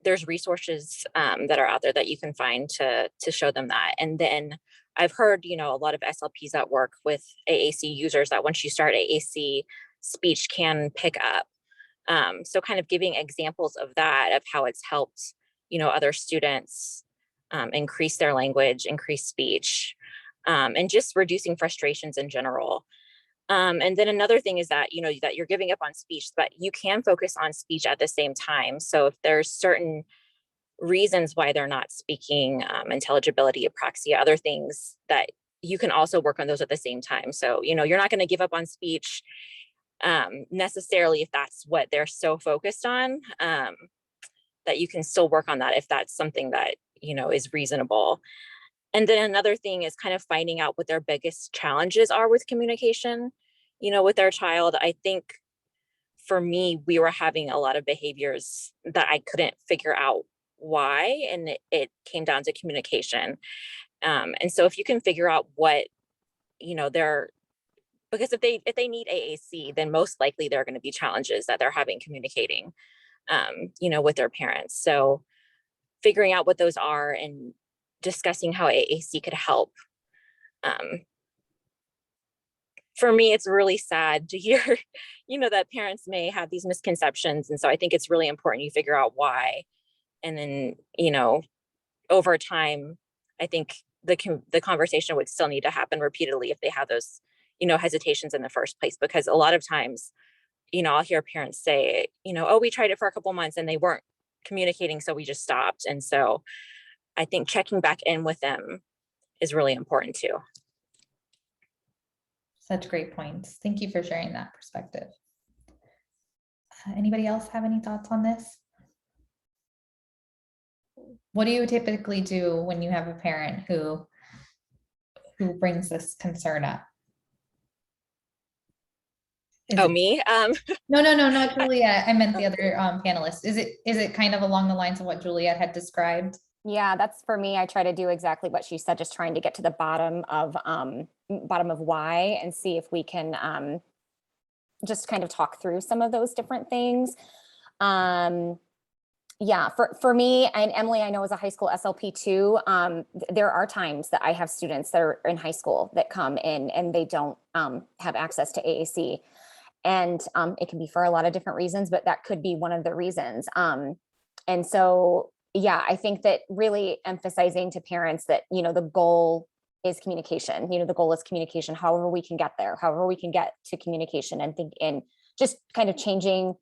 There's resources that are out there that you can find to show them that. And then I've heard, a lot of SLPs that work with AAC users that once you start AAC, speech can pick up. So kind of giving examples of that, of how it's helped, other students increase their language, increase speech, and just reducing frustrations in general. And then another thing is that, that you're giving up on speech, but you can focus on speech at the same time. So if there's certain reasons why they're not speaking, intelligibility, apraxia, other things, that you can also work on those at the same time. So, you're not going to give up on speech necessarily if that's what they're so focused on, that you can still work on that if that's something that, is reasonable. And then another thing is kind of finding out what their biggest challenges are with communication, with their child. I think for me, we were having a lot of behaviors that I couldn't figure out why, and it came down to communication. And so if you can figure out what, because if they need AAC, then most likely there are going to be challenges that they're having communicating, with their parents. So figuring out what those are and discussing how AAC could help. For me, it's really sad to hear, that parents may have these misconceptions. And so I think it's really important you figure out why. And then, over time, I think the conversation would still need to happen repeatedly if they have those, hesitations in the first place. Because a lot of times, I'll hear parents say, oh, we tried it for a couple months and they weren't communicating, so we just stopped. And so I think checking back in with them is really important too. Such great points. Thank you for sharing that perspective. Anybody else have any thoughts on this? What do you typically do when you have a parent who brings this concern up? Is Oh, it- me? No, not Juliet. I meant the other panelists. Is it kind of along the lines of what Juliet had described? Yeah, that's for me. I try to do exactly what she said, just trying to get to the bottom of why and see if we can just kind of talk through some of those different things. Yeah, for me and Emily, I know as a high school SLP too, there are times that I have students that are in high school that come in and they don't have access to AAC. And it can be for a lot of different reasons, but that could be one of the reasons. And so, yeah, I think that really emphasizing to parents that, the goal is communication, the goal is communication, however we can get there, however we can get to communication, and think in just kind of changing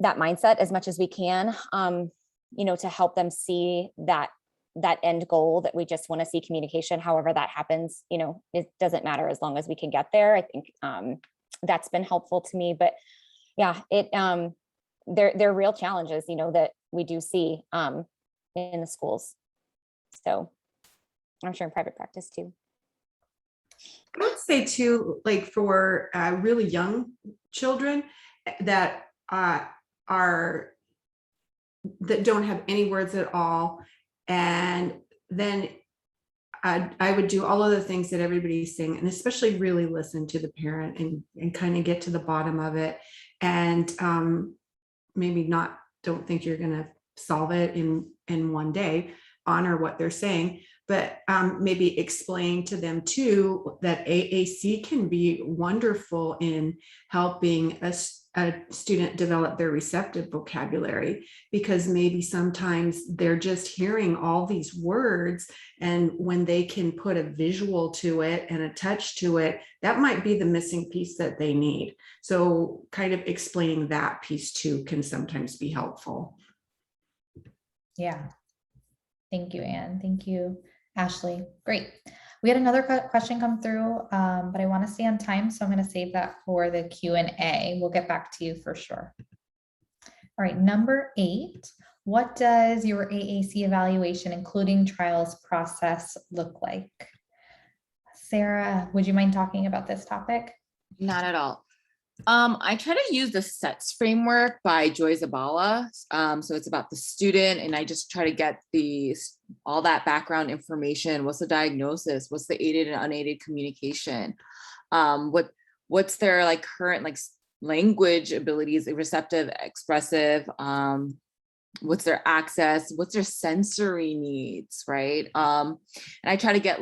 that mindset as much as we can, to help them see that end goal, that we just want to see communication, however that happens, it doesn't matter as long as we can get there. I think that's been helpful to me, but yeah, there are real challenges, that we do see in the schools. So I'm sure in private practice too. I would say too, like for really young children that that don't have any words at all, and then I would do all of the things that everybody's saying, and especially really listen to the parent and kind of get to the bottom of it, and maybe don't think you're going to solve it in one day, honor what they're saying, but maybe explain to them too that AAC can be wonderful in helping a student develop their receptive vocabulary, because maybe sometimes they're just hearing all these words, and when they can put a visual to it and a touch to it, that might be the missing piece that they need. So kind of explaining that piece too can sometimes be helpful. Yeah. Thank you, Anne. Thank you, Ashley. Great. We had another question come through, but I want to stay on time, so I'm going to save that for the Q&A. We'll get back to you for sure. All right, number 8. What does your AAC evaluation, including trials process, look like? Sarah, would you mind talking about this topic? Not at all. I try to use the SETS framework by Joy Zabala. So it's about the student, and I just try to get all that background information. What's the diagnosis? What's the aided and unaided communication? What's their current language abilities, receptive, expressive? What's their access? What's their sensory needs, right? And I try to get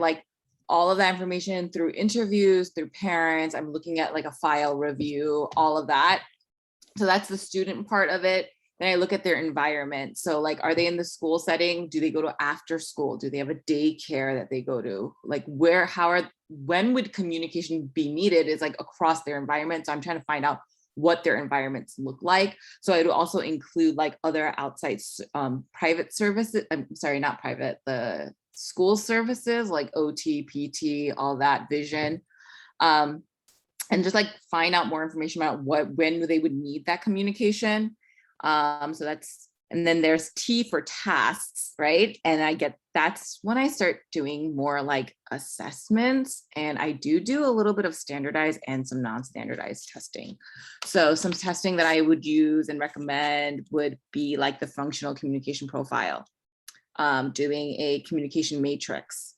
all of that information through interviews, through parents. I'm looking at a file review, all of that. So that's the student part of it. Then I look at their environment. So are they in the school setting? Do they go to after school? Do they have a daycare that they go to? When would communication be needed is across their environment. So I'm trying to find out what their environments look like. So I would also include other outside private services. I'm sorry, not private, the school services like OT, PT, all that, vision, and just find out more information about when they would need that communication. So that's, and then there's T for tasks, right? And that's when I start doing more assessments, and I do a little bit of standardized and some non-standardized testing. So some testing that I would use and recommend would be the functional communication profile, doing a communication matrix,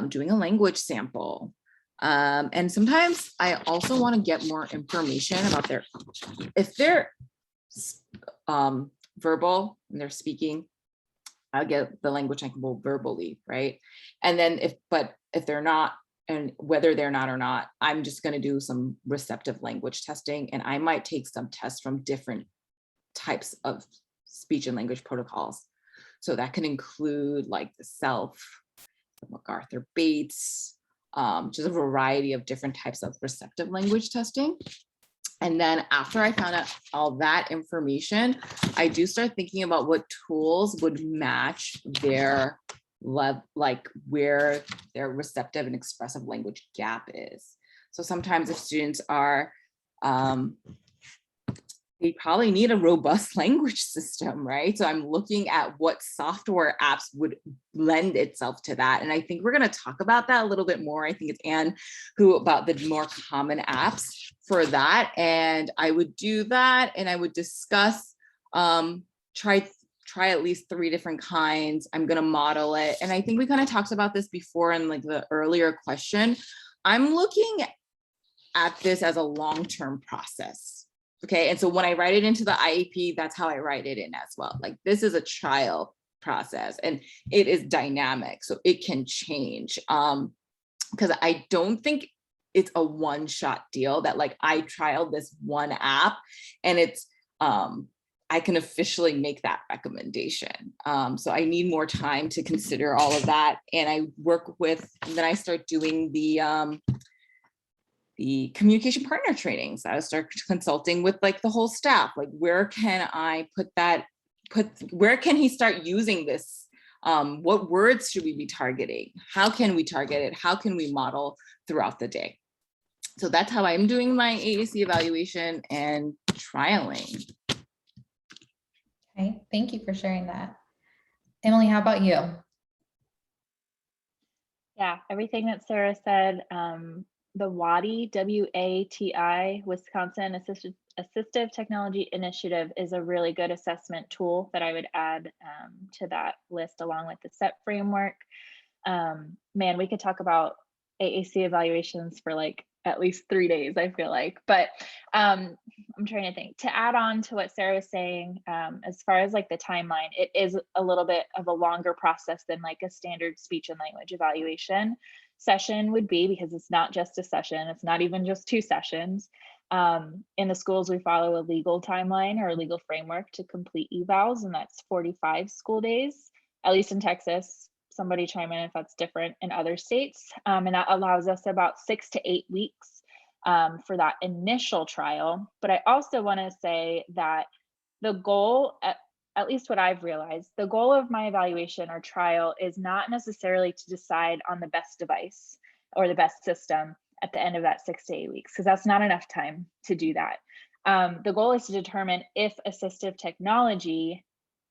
doing a language sample. And sometimes I also want to get more information about if they're verbal and they're speaking, I'll get the language sample verbally, right? And then if they're not, and whether they're not or not, I'm just going to do some receptive language testing, and I might take some tests from different types of speech and language protocols. So that can include the SELF, MacArthur Bates, just a variety of different types of receptive language testing. And then after I found out all that information, I do start thinking about what tools would match their where their receptive and expressive language gap is. So sometimes if students are, they probably need a robust language system, right? So I'm looking at what software apps would lend itself to that. And I think we're going to talk about that a little bit more. I think it's Anne who about the more common apps for that. And I would do that and I would discuss, try at least 3 different kinds. I'm going to model it. And I think we kind of talked about this before in like the earlier question. I'm looking at this as a long-term process. Okay, and so when I write it into the IEP, that's how I write it in as well. Like this is a trial process and it is dynamic, so it can change. Because I don't think it's a one-shot deal that like I trialed this one app and it's I can officially make that recommendation. So I need more time to consider all of that, and I work with. And then I start doing the communication partner trainings. I start consulting with like the whole staff. Like, where can I where can he start using this? What words should we be targeting? How can we target it? How can we model throughout the day? So that's how I'm doing my AAC evaluation and trialing. Okay, thank you for sharing that. Emily, how about you? Yeah, everything that Sarah said, the WATI, W-A-T-I, Wisconsin Assistive Technology Initiative is a really good assessment tool that I would add to that list along with the SET framework. Man, we could talk about AAC evaluations for like at least 3 days, I feel like, but I'm trying to think. To add on to what Sarah was saying, as far as like the timeline, it is a little bit of a longer process than like a standard speech and language evaluation session would be, because it's not just a session, it's not even just 2 sessions. In the schools, we follow a legal timeline or a legal framework to complete evals, and that's 45 school days, at least in Texas. Somebody chime in if that's different in other states. And that allows us about 6 to 8 weeks for that initial trial. But I also want to say that the goal, at least what I've realized, the goal of my evaluation or trial is not necessarily to decide on the best device or the best system at the end of that 6 to 8 weeks, because that's not enough time to do that. The goal is to determine if assistive technology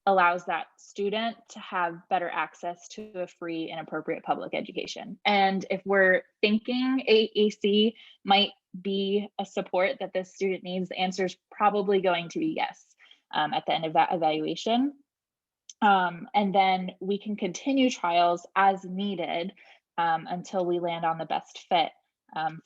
allows that student to have better access to a free and appropriate public education. And if we're thinking AAC might be a support that this student needs, the answer is probably going to be yes at the end of that evaluation. And then we can continue trials as needed until we land on the best fit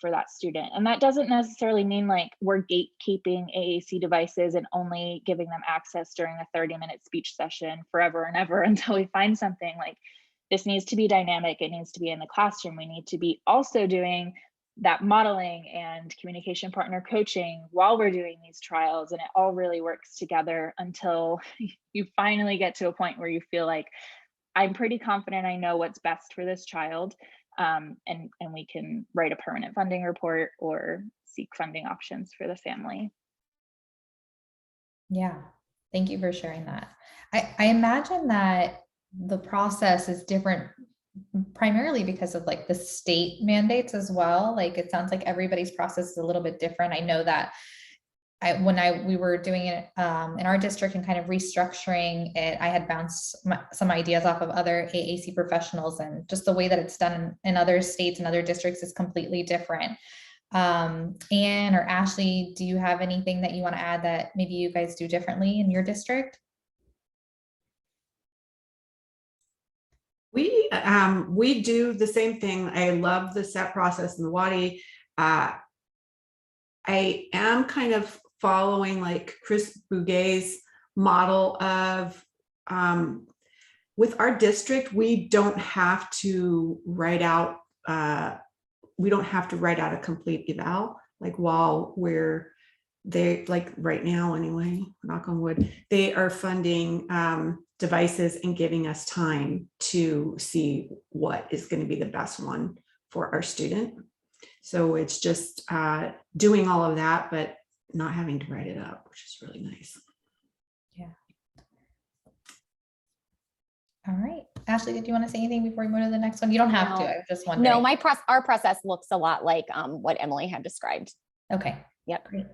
for that student. And that doesn't necessarily mean like we're gatekeeping AAC devices and only giving them access during a 30-minute speech session forever and ever until we find something. Like, this needs to be dynamic. It needs to be in the classroom. We need to be also doing that modeling and communication partner coaching while we're doing these trials, and it all really works together until you finally get to a point where you feel like, I'm pretty confident I know what's best for this child. And we can write a permanent funding report or seek funding options for the family. Yeah, thank you for sharing that. I imagine that the process is different primarily because of like the state mandates as well. Like, it sounds like everybody's process is a little bit different. I know that we were doing it in our district and kind of restructuring it, I had bounced some ideas off of other AAC professionals, and just the way that it's done in other states and other districts is completely different. Anne or Ashley, do you have anything that you want to add that maybe you guys do differently in your district? We do the same thing. I love the SET process and the WATI. I am kind of following like Chris Bouguet's model of, with our district, we don't have to write out a complete eval, like while they like right now anyway, knock on wood, they are funding devices and giving us time to see what is going to be the best one for our student. So it's just doing all of that, but not having to write it up, which is really nice. Yeah. All right. Ashley, did you want to say anything before we move to the next one? You don't have to. No. I was just wondering. No, our process looks a lot like what Emily had described. Okay. Yep. Great.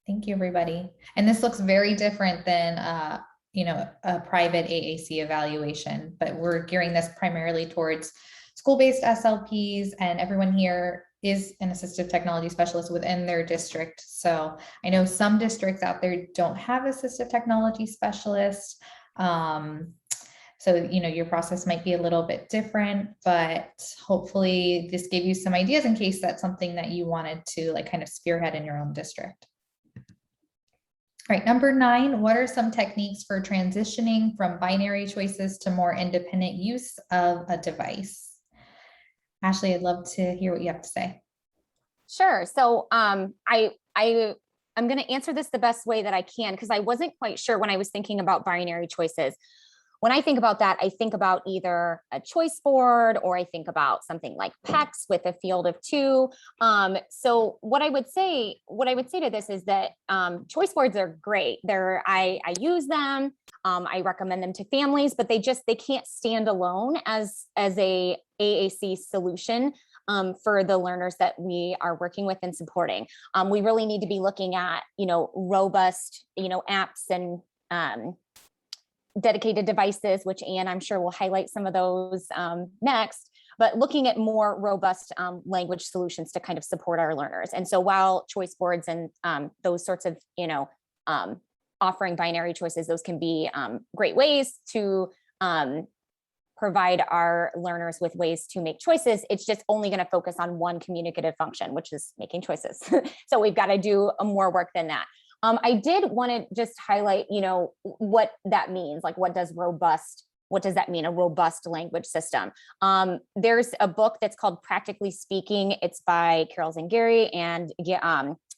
Thank you, everybody. And this looks very different than, a private AAC evaluation, but we're gearing this primarily towards school-based SLPs, and everyone here is an assistive technology specialist within their district. So I know some districts out there don't have assistive technology specialists. So, your process might be a little bit different, but hopefully this gave you some ideas in case that's something that you wanted to kind of spearhead in your own district. All right, number 9, what are some techniques for transitioning from binary choices to more independent use of a device? Ashley, I'd love to hear what you have to say. Sure. So I'm going to answer this the best way that I can, because I wasn't quite sure when I was thinking about binary choices. When I think about that, I think about either a choice board, or I think about something like PECs with a field of 2. So what I would say to this is that choice boards are great. I use them. I recommend them to families, but they can't stand alone as a AAC solution for the learners that we are working with and supporting. We really need to be looking at, robust, apps and dedicated devices, which Anne, I'm sure, will highlight some of those next, but looking at more robust language solutions to kind of support our learners. And so while choice boards and those sorts of, offering binary choices, those can be great ways to provide our learners with ways to make choices. It's just only going to focus on one communicative function, which is making choices. So we've got to do more work than that. I did want to just highlight, what that means. Like, what does that mean? A robust language system. There's a book that's called Practically Speaking. It's by Carol Zangari, and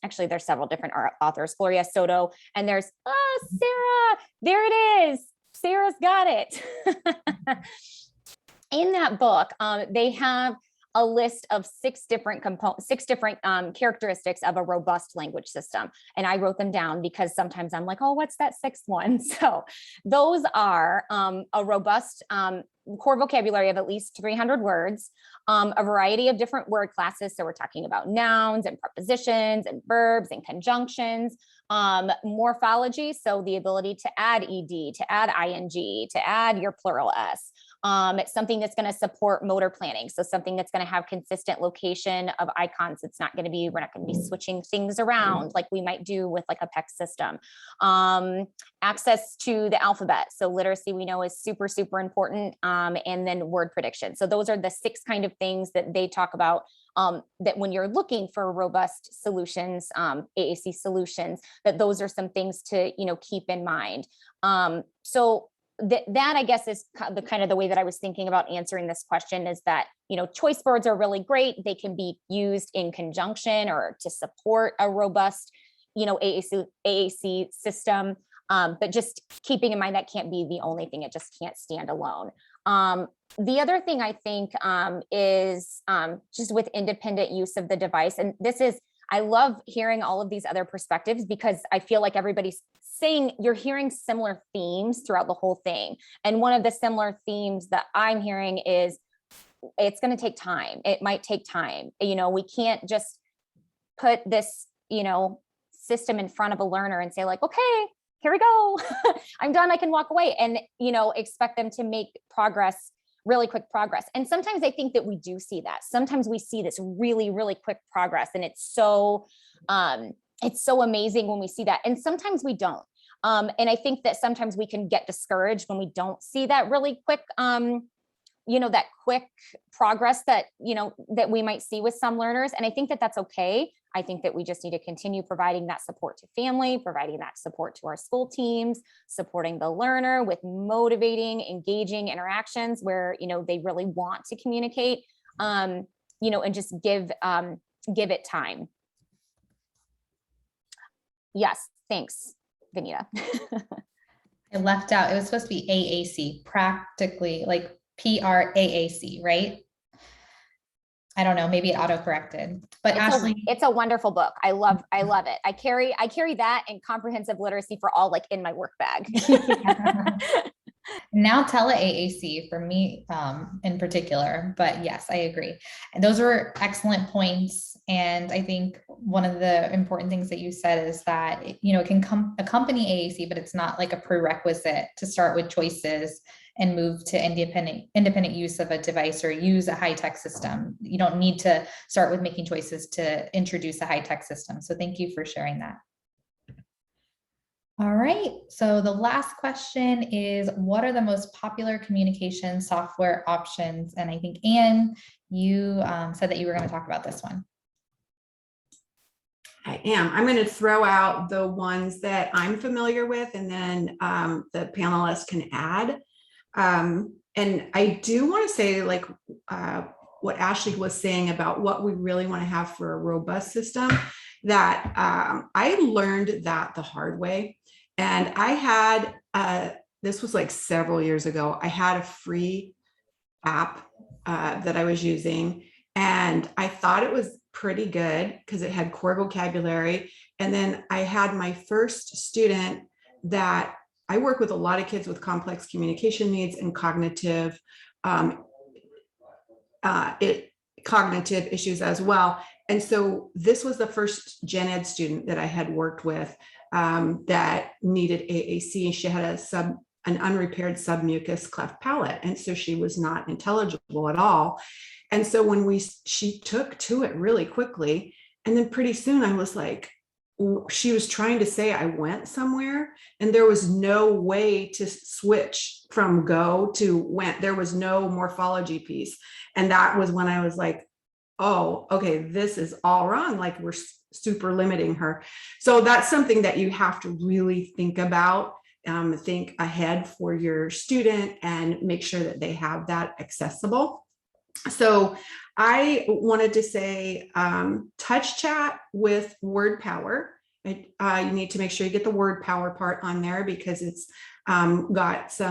actually there's several different authors, Gloria Soto, and there's, Sarah, there it is. Sarah's got it. In that book, they have a list of 6 different characteristics of a robust language system. And I wrote them down because sometimes I'm like, oh, what's that 6th one? So those are a robust core vocabulary of at least 300 words, a variety of different word classes. So we're talking about nouns and prepositions and verbs and conjunctions, morphology. So the ability to add ED, to add ING, to add your plural S. It's something that's going to support motor planning. So something that's going to have consistent location of icons. We're not going to be switching things around like we might do with like a PEC system. Access to the alphabet. So literacy, we know, is super, super important. And then word prediction. So those are the 6 kind of things that they talk about, that when you're looking for robust solutions, AAC solutions, that those are some things to, keep in mind. So that I guess is the way that I was thinking about answering this question, is that, choice boards are really great. They can be used in conjunction or to support a robust, AAC system. But just keeping in mind that can't be the only thing. It just can't stand alone. The other thing I think is just with independent use of the device. And I love hearing all of these other perspectives, because I feel like everybody's saying you're hearing similar themes throughout the whole thing. And one of the similar themes that I'm hearing is it's going to take time. It might take time. We can't just put this, system in front of a learner and say like, okay, here we go. I'm done. I can walk away, and, expect them to make progress, really quick progress. And sometimes I think that we do see that. Sometimes we see this really, really quick progress, and it's so amazing when we see that. And sometimes we don't. And I think that sometimes we can get discouraged when we don't see that really quick, that quick progress that we might see with some learners. And I think that that's okay. I think that we just need to continue providing that support to family, providing that support to our school teams, supporting the learner with motivating, engaging interactions where, they really want to communicate, and just give it time. Yes, thanks, Vanita. I left out, it was supposed to be AAC, practically, like PRAAC, right? I don't know, maybe it auto-corrected, but Ashley. It's a wonderful book. I love it. I carry that and comprehensive literacy for all, like, in my work bag. Now tele-AAC for me in particular, but yes, I agree. And those were excellent points. And I think one of the important things that you said is that, it can accompany AAC, but it's not like a prerequisite to start with choices and move to independent use of a device or use a high-tech system. You don't need to start with making choices to introduce a high-tech system. So thank you for sharing that. All right, so the last question is, what are the most popular communication software options? And I think, Anne, you said that you were going to talk about this one. I am. I'm going to throw out the ones that I'm familiar with, and then the panelists can add. And I do want to say, like what Ashley was saying about what we really want to have for a robust system, that I learned that the hard way. And I had, this was like several years ago, I had a free app that I was using, and I thought it was pretty good because it had core vocabulary. And then I had my first student that I work with a lot of kids with complex communication needs and cognitive issues as well. And so this was the first gen ed student that I had worked with that needed AAC. She had an unrepaired submucous cleft palate. And so she was not intelligible at all. And so when she took to it really quickly, and then pretty soon I was like, she was trying to say I went somewhere, and there was no way to switch from go to went. There was no morphology piece. And that was when I was like, oh, okay, this is all wrong. Like, we're super limiting her. So that's something that you have to really think about, think ahead for your student and make sure that they have that accessible. So I wanted to say touch chat with word power. You need to make sure you get the word power part on there, because it's got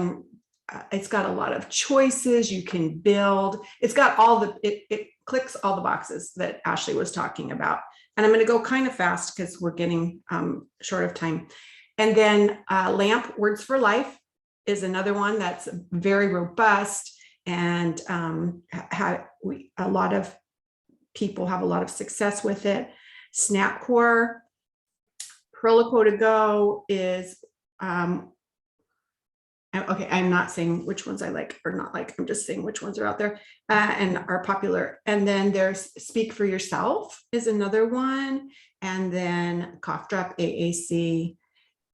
a lot of choices you can build. It's got all it clicks all the boxes that Ashley was talking about. And I'm going to go kind of fast because we're getting short of time. And then LAMP, Words for Life, is another one that's very robust, and a lot of people have a lot of success with it. SnapCore, Prolico to Go is okay, I'm not saying which ones I like or not like, I'm just saying which ones are out there and are popular. And then there's Speak for Yourself is another one. And then Cough Drop AAC.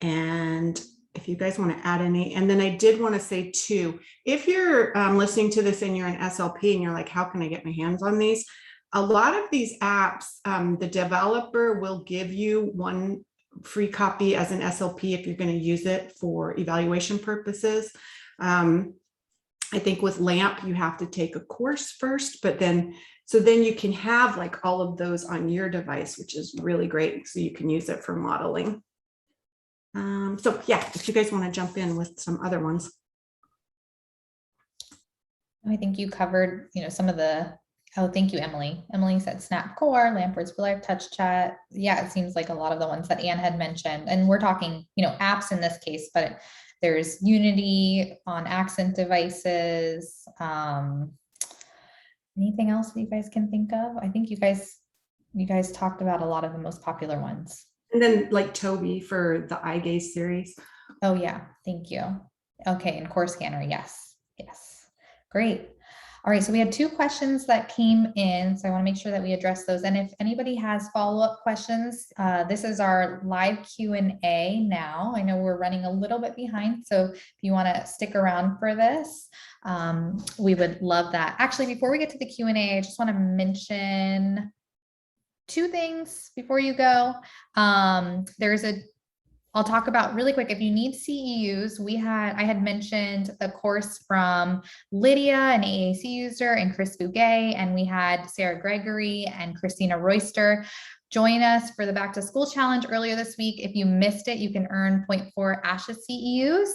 And if you guys want to add any, and then I did want to say too, if you're listening to this and you're an SLP and you're like, how can I get my hands on these? A lot of these apps, the developer will give you one free copy as an SLP if you're going to use it for evaluation purposes. I think with LAMP, you have to take a course first, but then you can have like all of those on your device, which is really great. So you can use it for modeling. So yeah, if you guys want to jump in with some other ones. I think you covered, some of the, oh, thank you, Emily. Emily said SnapCore, LAMP, Words for Life, Touch Chat. Yeah, it seems like a lot of the ones that Anne had mentioned, and we're talking, apps in this case, but there's Unity on accent devices. Anything else that you guys can think of? I think you guys talked about a lot of the most popular ones. And then like Toby for the eye gaze series. Oh yeah, thank you. Okay, and Core Scanner, yes, great. All right, so we had 2 questions that came in, so I want to make sure that we address those. And if anybody has follow-up questions, this is our live Q&A now. I know we're running a little bit behind, so if you want to stick around for this, we would love that. Actually, before we get to the Q&A, I just want to mention 2 things before you go. I'll talk about really quick, if you need CEUs, I had mentioned the course from Lydia, an AAC user, and Chris Bouguet, and we had Sarah Gregory and Christina Royster join us for the Back to School Challenge earlier this week. If you missed it, you can earn 0.4 ASHA CEUs.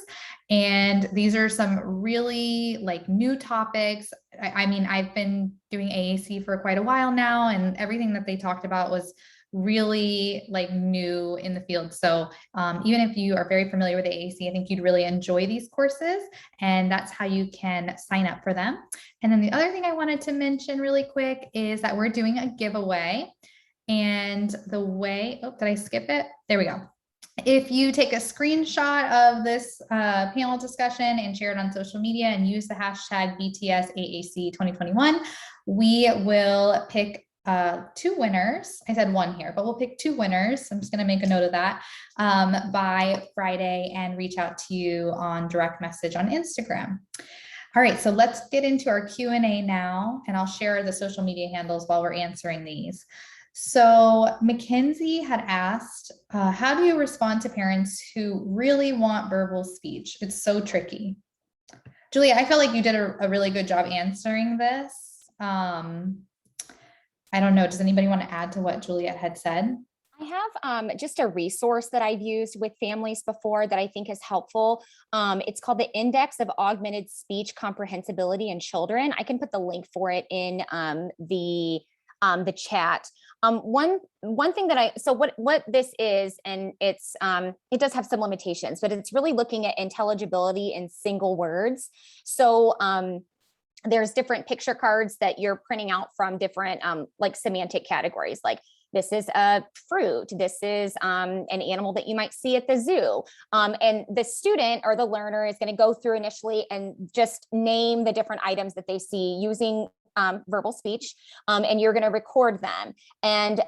And these are some really new topics. I mean, I've been doing AAC for quite a while now, and everything that they talked about was really like new in the field. So even if you are very familiar with AAC, I think you'd really enjoy these courses, and that's how you can sign up for them. And then the other thing I wanted to mention really quick is that we're doing a giveaway. And the way, oh, did I skip it? There we go. If you take a screenshot of this panel discussion and share it on social media and use the hashtag BTSAAC 2021, we will pick 2 winners. I said 1 here, but we'll pick 2 winners. I'm just going to make a note of that by Friday and reach out to you on direct message on Instagram. All right, so let's get into our Q&A now, and I'll share the social media handles while we're answering these. So Mackenzie had asked, how do you respond to parents who really want verbal speech? It's so tricky. Julia, I feel like you did a really good job answering this. I don't know, does anybody want to add to what Juliet had said? I have just a resource that I've used with families before that I think is helpful. It's called the Index of Augmented Speech Comprehensibility in Children. I can put the link for it in the chat. One thing that what this is, and it's it does have some limitations, but it's really looking at intelligibility in single words. So there's different picture cards that you're printing out from different like semantic categories, like this is a fruit, this is an animal that you might see at the zoo. And the student or the learner is going to go through initially and just name the different items that they see using verbal speech, and you're going to record them. And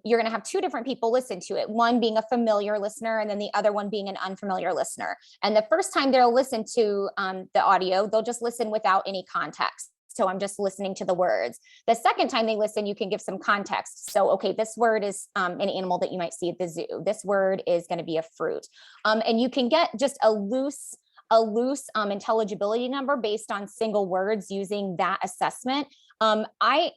you're going to have 2 different people listen to it, one being a familiar listener and then the other one being an unfamiliar listener. And the first time they'll listen to the audio, they'll just listen without any context. So I'm just listening to the words. The second time they listen, you can give some context. So, okay, this word is an animal that you might see at the zoo. This word is going to be a fruit. And you can get just a loose intelligibility number based on single words using that assessment. I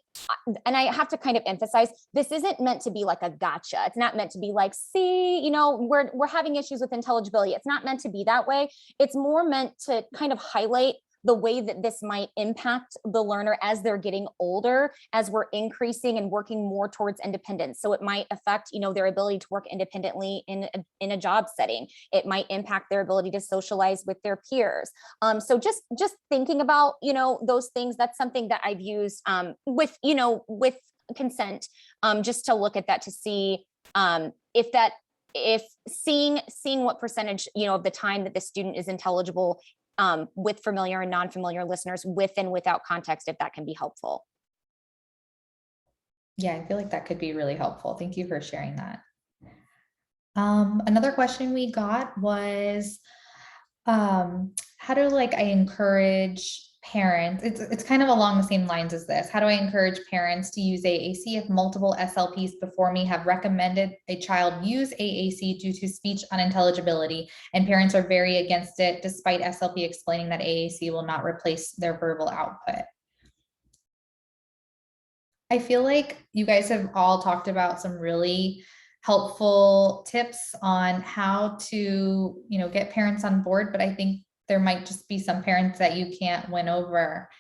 have to kind of emphasize, this isn't meant to be like a gotcha. It's not meant to be like, see, you know, we're having issues with intelligibility. It's not meant to be that way. It's more meant to kind of highlight the way that this might impact the learner as they're getting older, as we're increasing and working more towards independence. So it might affect, you know, their ability to work independently in a job setting. It might impact their ability to socialize with their peers. So just thinking about, you know, those things, that's something that I've used with consent, just to look at that, to see if seeing what percentage, you know, of the time that the student is intelligible with familiar and non-familiar listeners, with and without context, if that can be helpful. Yeah, I feel like that could be really helpful. Thank you for sharing that. Another question we got was, how do I encourage parents? It's kind of along the same lines as this. How do I encourage parents to use AAC if multiple SLPs before me have recommended a child use AAC due to speech unintelligibility, and parents are very against it despite SLP explaining that AAC will not replace their verbal output? I feel like you guys have all talked about some really helpful tips on how to, you know, get parents on board, but I think there might just be some parents that you can't win over.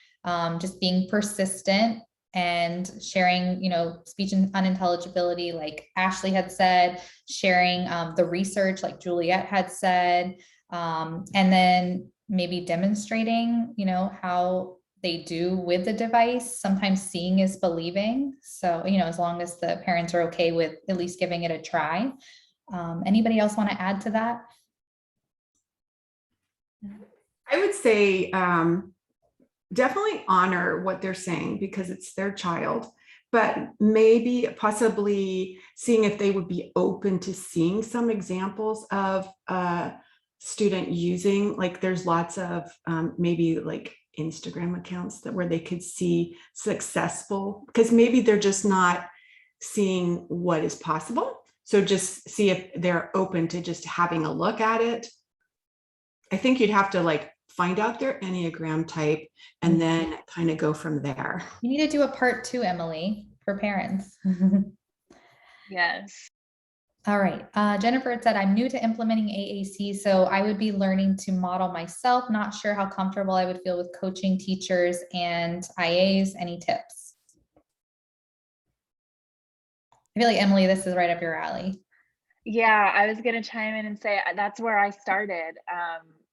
Just being persistent and sharing, you know, speech and unintelligibility, like Ashley had said, sharing the research like Juliet had said, and then maybe demonstrating, you know, how they do with the device. Sometimes seeing is believing. So, you know, as long as the parents are okay with at least giving it a try. Anybody else want to add to that? I would say definitely honor what they're saying because it's their child, but maybe possibly seeing if they would be open to seeing some examples of student using, like there's lots of maybe like Instagram accounts that where they could see successful, because maybe they're just not seeing what is possible. So just see if they're open to just having a look at it. I think you'd have to like find out their Enneagram type and then kind of go from there. You need to do a part 2, Emily, for parents. Yes. All right. Jennifer said, I'm new to implementing AAC, so I would be learning to model myself. Not sure how comfortable I would feel with coaching teachers and IAs. Any tips? I feel like Emily, this is right up your alley. Yeah, I was gonna chime in and say that's where I started.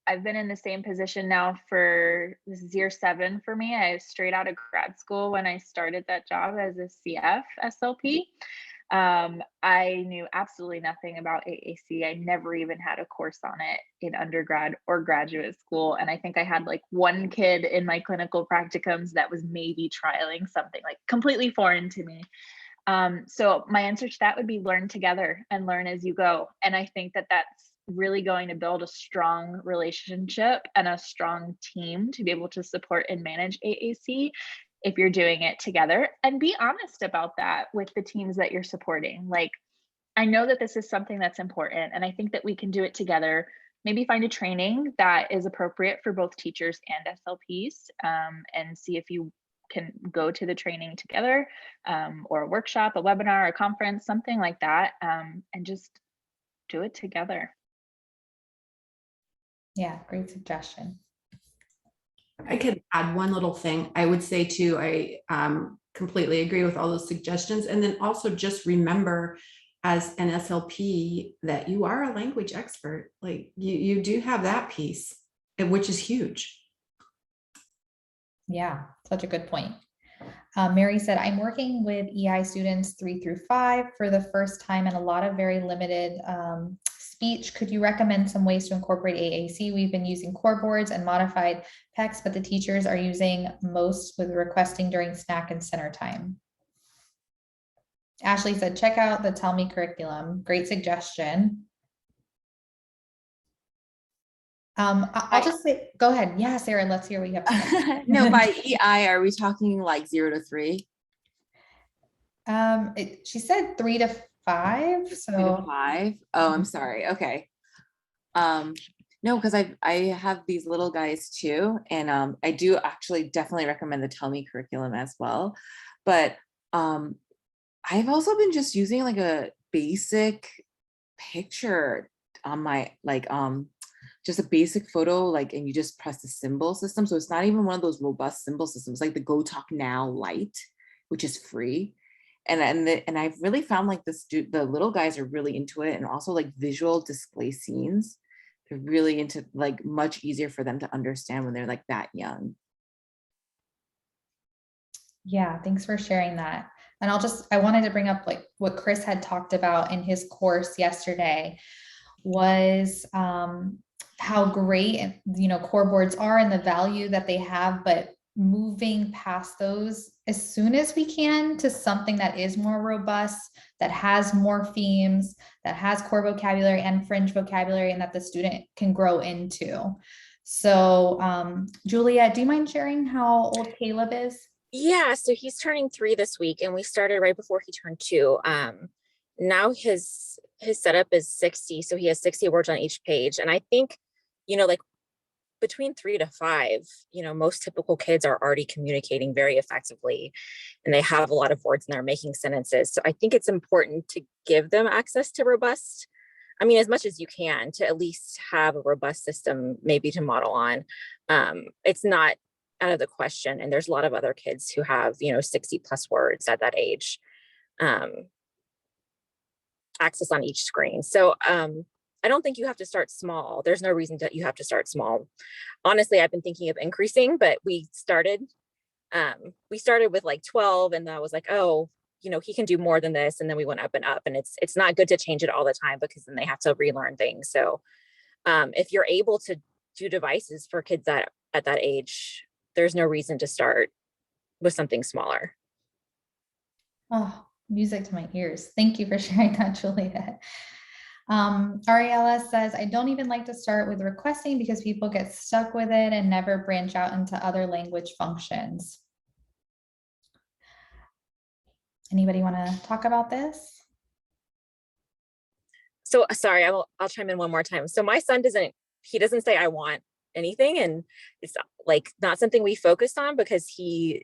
I've been in the same position now for this is year 7 for me. I was straight out of grad school when I started that job as a CF SLP. I knew absolutely nothing about AAC. I never even had a course on it in undergrad or graduate school. And I think I had like one kid in my clinical practicums that was maybe trialing something like completely foreign to me. So my answer to that would be learn together and learn as you go. And I think that that's really going to build a strong relationship and a strong team to be able to support and manage AAC if you're doing it together, and be honest about that with the teams that you're supporting. Like, I know that this is something that's important, and I think that we can do it together. Maybe find a training that is appropriate for both teachers and SLPs, and see if you can go to the training together, or a workshop, a webinar, a conference, something like that, and just do it together. Yeah, great suggestion. I could add one little thing. I would say too, I completely agree with all those suggestions. And then also just remember as an SLP that you are a language expert. Like you do have that piece, which is huge. Yeah, such a good point. Mary said, I'm working with EI students 3 through 5 for the first time and a lot of very limited speech. Could you recommend some ways to incorporate AAC? We've been using core boards and modified PECs, but the teachers are using most with requesting during snack and center time. Ashley said, check out the Tell Me curriculum. Great suggestion. I'll just say, go ahead. Yeah, Sarah, let's hear what you have to say. No, by EI, are we talking like 0 to 3? She said 3 to 5. 3 So to 5. Oh, I'm sorry. Okay. No, because I have these little guys too, and I do actually definitely recommend the Tell Me curriculum as well. But I've also been just using like a basic picture on my just a basic photo, like, and you just press the symbol system. So it's not even one of those robust symbol systems like the Go Talk Now Lite, which is free. And I've really found like the little guys are really into it, and also like visual display scenes. They're really into, like, much easier for them to understand when they're like that young. yeah, thanks for sharing that. And I wanted to bring up like what Chris had talked about in his course yesterday was how great, core boards are and the value that they have, but moving past those as soon as we can to something that is more robust, that has more themes, that has core vocabulary and fringe vocabulary, and that the student can grow into. So Julia, do you mind sharing how old Caleb is? Yeah, so he's turning 3 this week, and we started right before he turned 2. Now his setup is 60, so he has 60 words on each page. And I think, like between 3 to 5, most typical kids are already communicating very effectively, and they have a lot of words and they're making sentences. So I think it's important to give them access to robust, as much as you can, to at least have a robust system maybe to model on. It's not out of the question. And there's a lot of other kids who have, 60 plus words at that age, access on each screen. So I don't think you have to start small. There's no reason that you have to start small. Honestly, I've been thinking of increasing, but we started with like 12, and I was like, oh, he can do more than this. And then we went up and up, and it's not good to change it all the time, because then they have to relearn things. So if you're able to do devices for kids that at that age, there's no reason to start with something smaller. Oh, music to my ears. Thank you for sharing that, Juliet. Ariella says, I don't even like to start with requesting because people get stuck with it and never branch out into other language functions. Anybody want to talk about this? So sorry, I'll chime in one more time. So my son doesn't say I want anything, and it's like not something we focused on, because the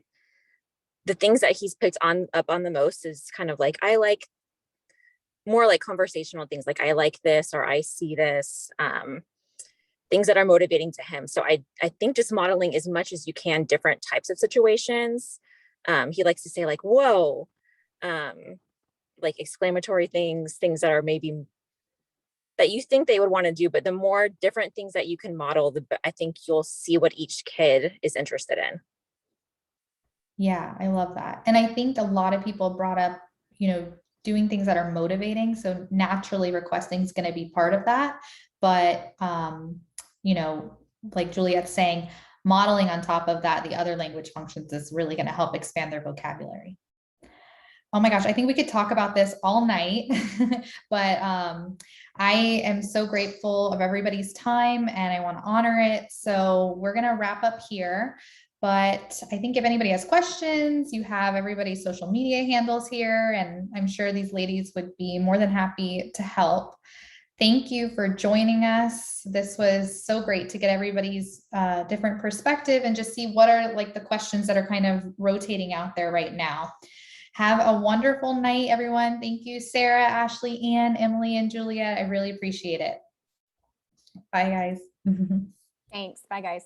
things that he's picked up on the most is kind of like, I like more like conversational things, like I like this, or I see this, things that are motivating to him. So I think just modeling as much as you can different types of situations. He likes to say like, whoa, like exclamatory things that are maybe that you think they would want to do, but the more different things that you can model, I think you'll see what each kid is interested in. Yeah, I love that. And I think a lot of people brought up, doing things that are motivating. So naturally requesting is going to be part of that. But, like Juliet's saying, modeling on top of that, the other language functions is really going to help expand their vocabulary. Oh my gosh, I think we could talk about this all night, but I am so grateful of everybody's time and I want to honor it. So we're going to wrap up here. But I think if anybody has questions, you have everybody's social media handles here, and I'm sure these ladies would be more than happy to help. Thank you for joining us. This was so great to get everybody's different perspective and just see what are like the questions that are kind of rotating out there right now. Have a wonderful night, everyone. Thank you, Sarah, Ashley, Ann, Emily, and Julia. I really appreciate it. Bye, guys. Thanks. Bye, guys.